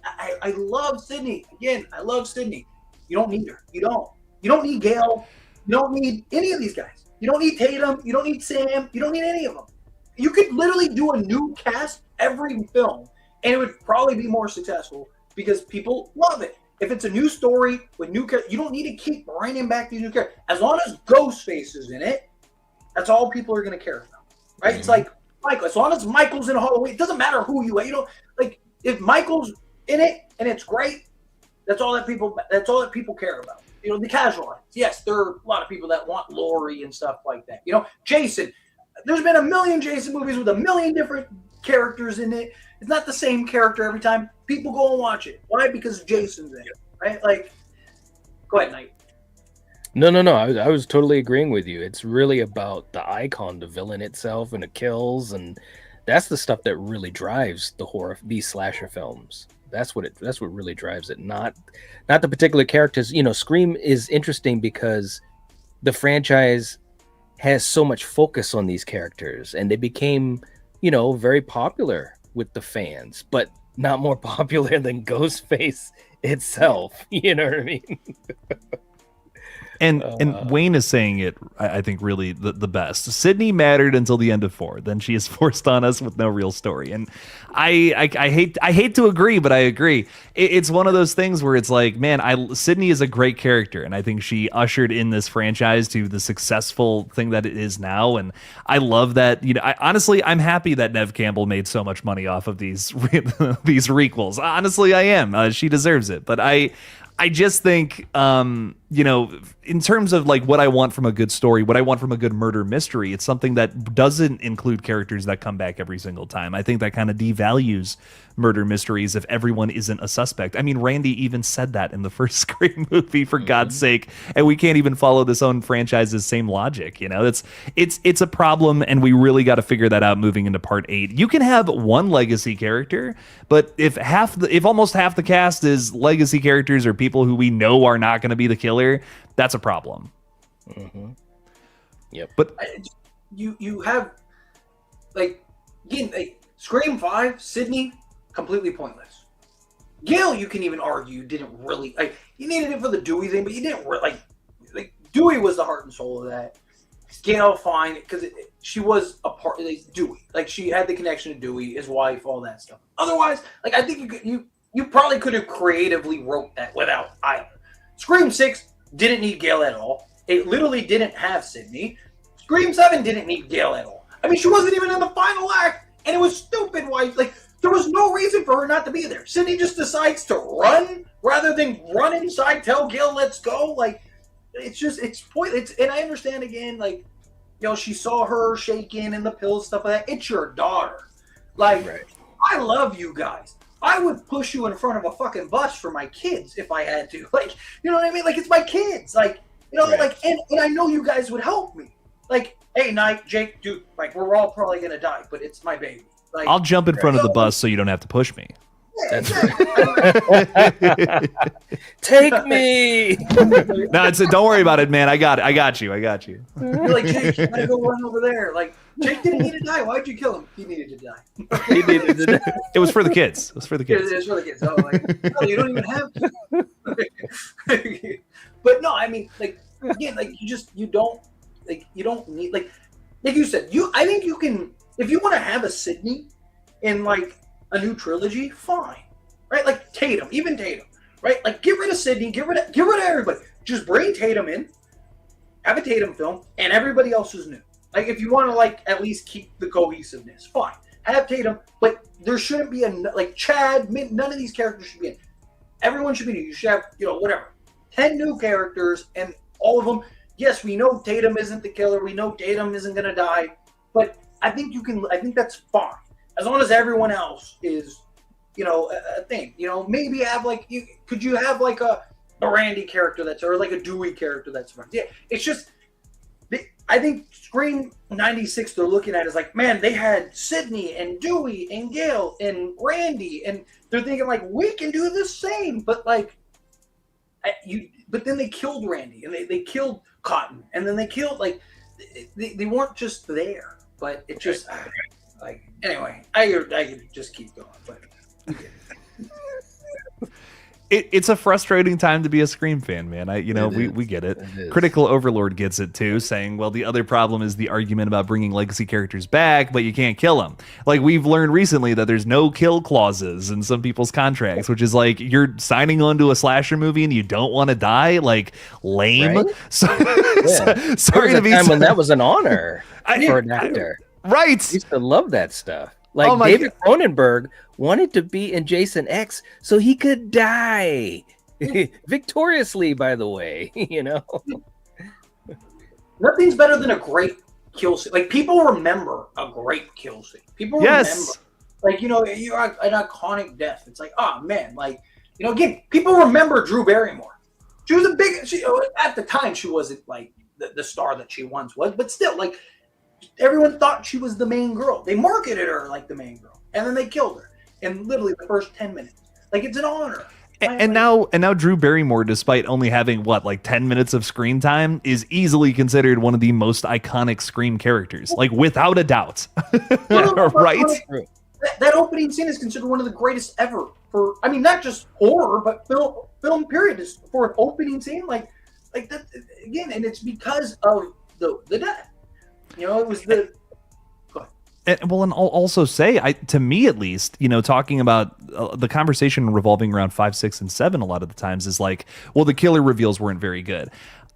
I love Sydney. Again, I love Sydney. You don't need her. You don't. You don't need Gale. You don't need any of these guys. You don't need Tatum. You don't need Sam. You don't need any of them. You could literally do a new cast every film and it would probably be more successful because people love it. If it's a new story with new characters, you don't need to keep bringing back these new characters. As long as Ghostface is in it, that's all people are going to care about, right? Mm-hmm. It's like Michael. As long as Michael's in Halloween, it doesn't matter who you are. Like, if Michael's in it and it's great, that's all that people care about. The casual audience. Yes, there are a lot of people that want Laurie and stuff like that. Jason. There's been a million Jason movies with a million different characters in it. It's not the same character every time. People go and watch it. Why? Because Jason's in it, right? Like, go ahead, Knight. No. I was totally agreeing with you. It's really about the icon, the villain itself, and the kills, and that's the stuff that really drives these slasher films. That's what really drives it. Not the particular characters. Scream is interesting because the franchise has so much focus on these characters, and they became, very popular with the fans, but not more popular than Ghostface itself. You know what I mean? And Wayne is saying it, I think, really the best. Sydney mattered until the end of 4. Then she is forced on us with no real story. And I hate to agree, but I agree. It's one of those things where it's like, man, Sydney is a great character, and I think she ushered in this franchise to the successful thing that it is now. And I love that. Honestly, I'm happy that Neve Campbell made so much money off of these these requels. Honestly, I am. She deserves it. But I just think, in terms of like what I want from a good story, what I want from a good murder mystery, it's something that doesn't include characters that come back every single time. I think that kind of devalues murder mysteries if everyone isn't a suspect. I mean, Randy even said that in the first Scream movie, for God's sake, and we can't even follow this own franchise's same logic. It's a problem, and we really got to figure that out moving into Part 8. You can have one legacy character, but if almost half the cast is legacy characters or people who we know are not going to be the killer, that's a problem. Mm-hmm. Yep. But you have, like, again, Scream 5, Sydney, completely pointless. Gale, you can even argue, didn't really, like, you needed it for the Dewey thing, but you didn't really, like Dewey was the heart and soul of that. Gale, fine, because she was a part of Dewey. Like, she had the connection to Dewey, his wife, all that stuff. Otherwise, like, I think you probably could have creatively wrote that without either. Scream 6 didn't need Gale at all. It literally didn't have Sydney. Scream 7 didn't need Gale at all. I mean, she wasn't even in the final act, and it was stupid. Why? Like, there was no reason for her not to be there. Sydney just decides to run rather than run inside, tell Gale, let's go. Like, it's pointless. And I understand, again, like, she saw her shaking and the pills, stuff like that. It's your daughter. Like, Right. I love you guys. I would push you in front of a fucking bus for my kids if I had to. Like, you know what I mean? Like, it's my kids. Like, you know, Right. like, and I know you guys would help me. Like, hey, Nike, Jake, dude, like, we're all probably gonna die, but it's my baby. Like, I'll jump in front of the bus so you don't have to push me. yeah, That's exactly. Take me. No, don't worry about it, man. I got you. You're like, Jake, you gotta go run over there. Like, Jake didn't need to die. Why'd you kill him? He needed to die. He needed to die. It was for the kids. It was for the kids. It's for the kids. Oh, like, no, you don't even have to. But no, I mean, like, again, like, you don't need, like you said, I think you can, if you want to have a Sydney in, like, a new trilogy, fine, right? Like Tatum, right? Like, get rid of Sydney, get rid of everybody. Just bring Tatum in, have a Tatum film, and everybody else is new. Like, if you want to, like, at least keep the cohesiveness, fine. Have Tatum, but there shouldn't be like Chad. None of these characters should be in. Everyone should be new. You should have, you know, whatever, 10 new characters, and all of them. Yes, we know Tatum isn't the killer. We know Tatum isn't gonna die, but I think that's fine as long as everyone else is, you know, a thing. You know, maybe have, like, could you have like a Randy character or like a Dewey character that's fun. Yeah, it's just. I think Scream 96 they're looking at is like, man, they had Sydney and Dewey and Gail and Randy, and they're thinking, like, we can do the same, but like, but then they killed Randy and they killed Cotton, and then they killed, like, they weren't just there, but it just like, anyway, I could just keep going, but. It's a frustrating time to be a Scream fan, man. We get it. Critical Overlord gets it too, saying, well, the other problem is the argument about bringing legacy characters back, but you can't kill them. Like, we've learned recently that there's no kill clauses in some people's contracts, which is like, you're signing on to a slasher movie and you don't want to die. Like, lame. Right? Sorry to be. Time when that was an honor for an actor. Right. I used to love that stuff. Like, David Cronenberg wanted to be in Jason X so he could die victoriously, by the way, you know. Nothing's better than a great kill scene. Like, people remember a great kill scene. People remember, like, you know, you're an iconic death. It's like, oh man, like, you know, again, people remember Drew Barrymore. She was at the time, she wasn't like the star that she once was, but still, like, everyone thought she was the main girl. They marketed her like the main girl, and then they killed her in literally the first 10 minutes. Like, it's an honor. And now Drew Barrymore, despite only having 10 minutes of screen time, is easily considered one of the most iconic Scream characters, like, without a doubt. Right? That opening scene is considered one of the greatest ever for, I mean, not just horror, but film period, for an opening scene like that again, and it's because of the death. You know, it was the. And I'll also say, to me at least, you know, talking about the conversation revolving around 5, 6, and 7 a lot of the times is like, well, the killer reveals weren't very good.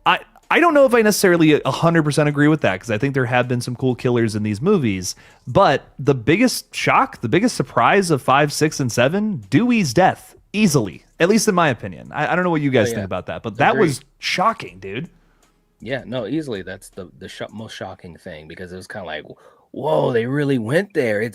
I don't know if I necessarily 100% agree with that, because I think there have been some cool killers in these movies. But the biggest shock, the biggest surprise of 5, 6, and 7, Dewey's death, easily, at least in my opinion. I don't know what you guys think about that, but that was shocking, dude. Yeah, no, easily that's the most shocking thing, because it was kind of like, whoa, they really went there.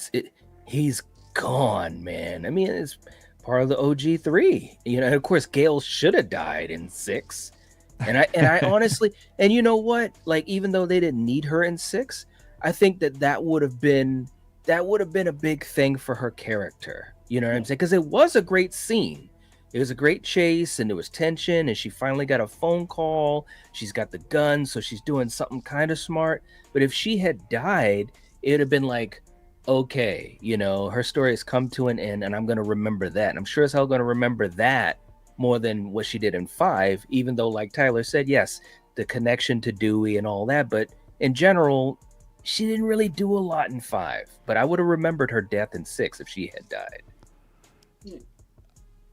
He's gone, man. I mean, it's part of the OG3. You know, of course, Gale should have died in 6. And I honestly, and you know what? Like, even though they didn't need her in 6, I think that would have been a big thing for her character. You know what I'm saying? Because it was a great scene. It was a great chase, and there was tension, and she finally got a phone call. She's got the gun, so she's doing something kind of smart. But if she had died, it would have been like, okay, you know, her story has come to an end, and I'm going to remember that. And I'm sure as hell going to remember that more than what she did in 5, even though, like Tyler said, yes, the connection to Dewey and all that. But in general, she didn't really do a lot in 5. But I would have remembered her death in 6 if she had died.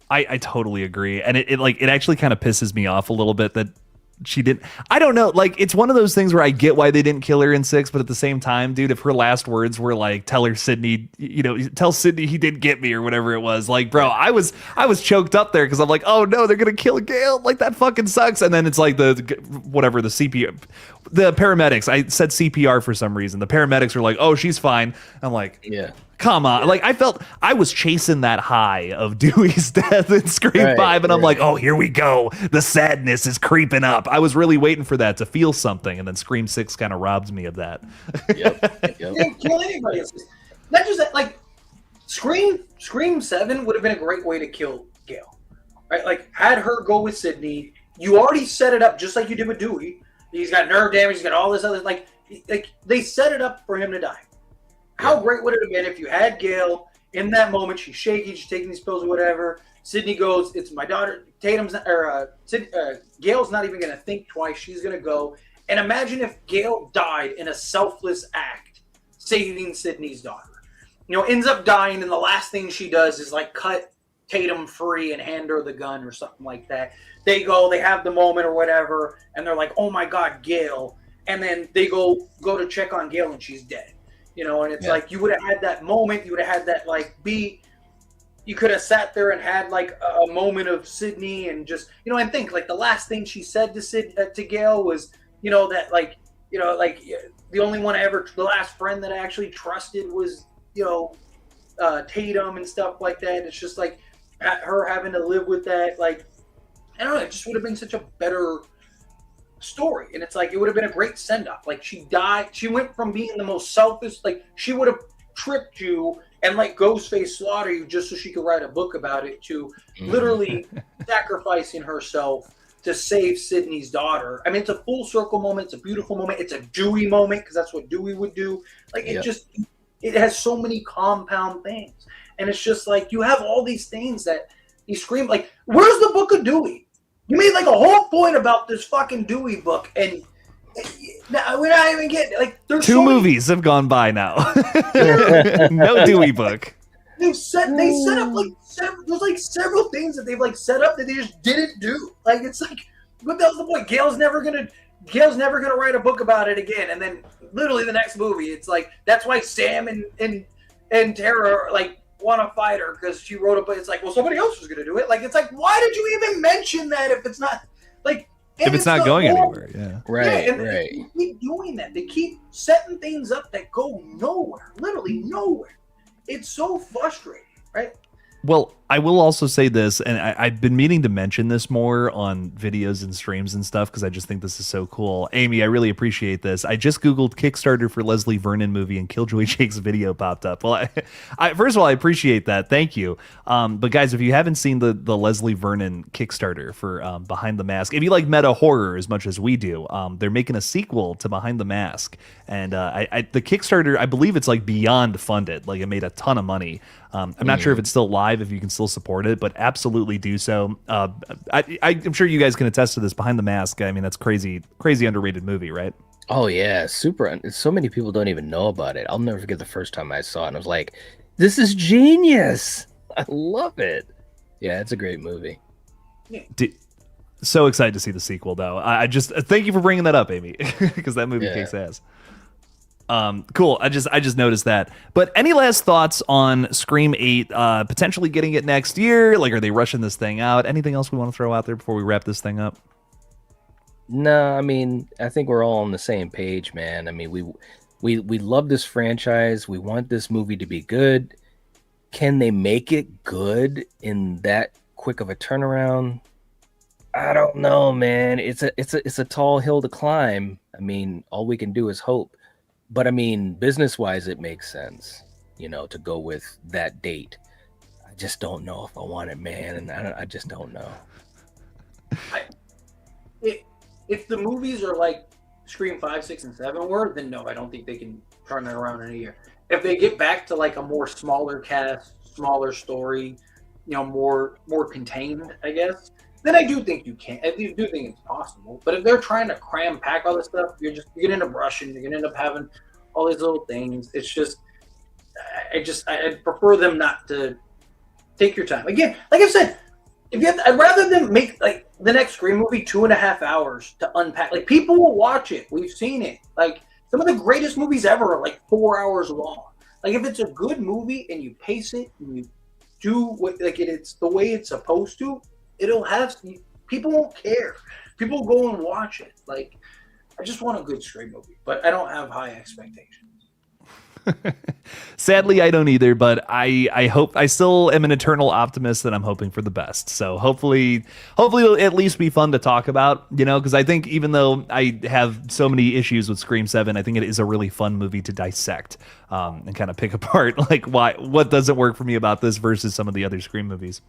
I totally agree. And it actually kind of pisses me off a little bit that she didn't. I don't know. Like, it's one of those things where I get why they didn't kill her in 6, but at the same time, dude, if her last words were like, tell Sydney he did get me, or whatever it was, like, bro, I was choked up there, because I'm like, oh no, they're gonna kill Gale. Like, that fucking sucks. And then it's like the CPR, the paramedics. I said CPR for some reason. The paramedics are like, oh, she's fine. I'm like, yeah. Come on. Like, I was chasing that high of Dewey's death in Scream 5, and I'm like, oh, here we go. The sadness is creeping up. I was really waiting for that to feel something, and then Scream 6 kind of robbed me of that. Yep. You didn't kill anybody. It's not just that, like, Scream 7 would have been a great way to kill Gale. Right? Like, had her go with Sydney. You already set it up just like you did with Dewey. He's got nerve damage. He's got all this other, like they set it up for him to die. How great would it have been if you had Gale in that moment? She's shaking, she's taking these pills or whatever. Sydney goes, "It's my daughter." Gale's not even going to think twice. She's going to go. And imagine if Gale died in a selfless act, saving Sydney's daughter. Ends up dying, and the last thing she does is like cut Tatum free and hand her the gun or something like that. They have the moment or whatever, and they're like, "Oh my God, Gale!" And then they go to check on Gale, and she's dead. And it's like you would have had that moment. You would have had that like beat. You could have sat there and had like a moment of Sydney and just and think like the last thing she said to Gale was that the only one the last friend that I actually trusted was Tatum and stuff like that. It's just like her having to live with that. Like I don't know. It just would have been such a better story, and it's like it would have been a great send-off. Like she died, she went from being the most selfish, like she would have tripped you and like Ghostface slaughter you just so she could write a book about it, to literally sacrificing herself to save Sydney's daughter. I mean, it's a full circle moment. It's a beautiful moment. It's a Dewey moment because that's what Dewey would do. Like it has so many compound things, and it's just like you have all these things that you scream like, where's the book of Dewey? You made like a whole point about this fucking Dewey book, and we're not even getting like. There's two movies have gone by now. No Dewey book. They set up like there's like several things that they've like set up that they just didn't do. Like it's like, what the hell's the point? Gail's never gonna write a book about it again. And then literally the next movie, it's like that's why Sam and Tara like want to fight her because she wrote a book. It's like, well, somebody else was going to do it. Like, it's like, why did you even mention that if it's not like if it's not going anywhere? Yeah, right. They keep doing that. They keep setting things up that go nowhere, literally nowhere. It's so frustrating, right? Well, I will also say this, and I've been meaning to mention this more on videos and streams and stuff because I just think this is so cool. Amy, I really appreciate this. I just Googled Kickstarter for Leslie Vernon movie and Killjoy Jake's video popped up. Well, I first of all, I appreciate that. Thank you. But guys, if you haven't seen the Leslie Vernon Kickstarter for Behind the Mask, if you like meta horror as much as we do, they're making a sequel to Behind the Mask. And the Kickstarter, I believe it's like beyond funded. Like it made a ton of money. I'm not sure if it's still live, if you can still support it, but absolutely do so. I'm sure you guys can attest to this. Behind the Mask, I mean, that's crazy underrated movie, right? Oh yeah, super. So many people don't even know about it. I'll never forget the first time I saw it, and I was like, "This is genius! I love it." Yeah, it's a great movie. So excited to see the sequel, though. I just thank you for bringing that up, Amy, because that movie kicks ass. Cool. I just noticed that. But any last thoughts on Scream 8 potentially getting it next year? Like, are they rushing this thing out? Anything else we want to throw out there before we wrap this thing up? No, I mean, I think we're all on the same page, man. I mean, we love this franchise. We want this movie to be good. Can they make it good in that quick of a turnaround? I don't know, man. It's a tall hill to climb. I mean, all we can do is hope. But I mean, business-wise, it makes sense, to go with that date. I just don't know if I want it, man, and I just don't know. If the movies are like Scream 5, 6, and 7 were, then no, I don't think they can turn it around in a year. If they get back to like a more smaller cast, smaller story, more contained, I guess, then I do think you can. I do think it's possible. But if they're trying to pack all this stuff, you're going to end up rushing. You're going to end up having all these little things. It's just, I prefer them not to take your time. Again, like I said, I'd rather them make like the next Scream movie 2.5 hours to unpack. Like people will watch it. We've seen it. Like some of the greatest movies ever are like 4 hours long. Like if it's a good movie and you pace it and you do what it's the way it's supposed to, it'll have people won't care. People will go and watch it. Like I just want a good Scream movie, but I don't have high expectations. Sadly, I don't either, but I hope I still am an eternal optimist that I'm hoping for the best. So hopefully it'll at least be fun to talk about, you know, because I think even though I have so many issues with Scream 7, I think it is a really fun movie to dissect and kind of pick apart like what doesn't work for me about this versus some of the other Scream movies.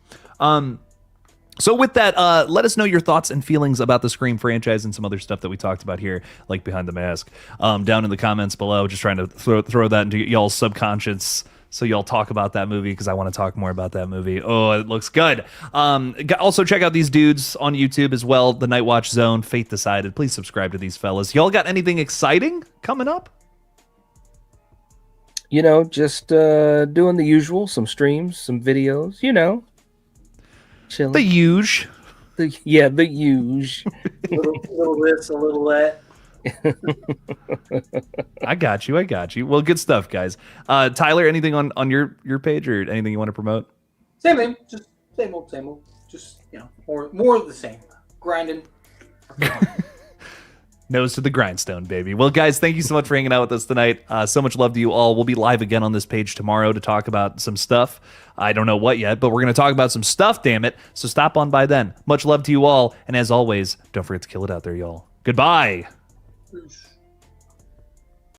So with that, let us know your thoughts and feelings about the Scream franchise and some other stuff that we talked about here, like Behind the Mask, down in the comments below. Just trying to throw that into y'all's subconscious so y'all talk about that movie because I want to talk more about that movie. Oh, it looks good. Also, check out these dudes on YouTube as well, The Night Watch Zone, Fate Decided. Please subscribe to these fellas. Y'all got anything exciting coming up? You know, just doing the usual, some streams, some videos, you know. Chilling. The huge. The huge. little this, a little that. I got you. Well, good stuff, guys. Tyler, anything on your page or anything you want to promote? Same thing, just same old. Just, you know, more of the same. Grinding. Nose to the grindstone, baby. Well, guys, thank you so much for hanging out with us tonight. So much love to you all. We'll be live again on this page tomorrow to talk about some stuff. I don't know what yet, but we're going to talk about some stuff, damn it. So stop on by then. Much love to you all. And as always, don't forget to kill it out there, y'all. Goodbye. Peace.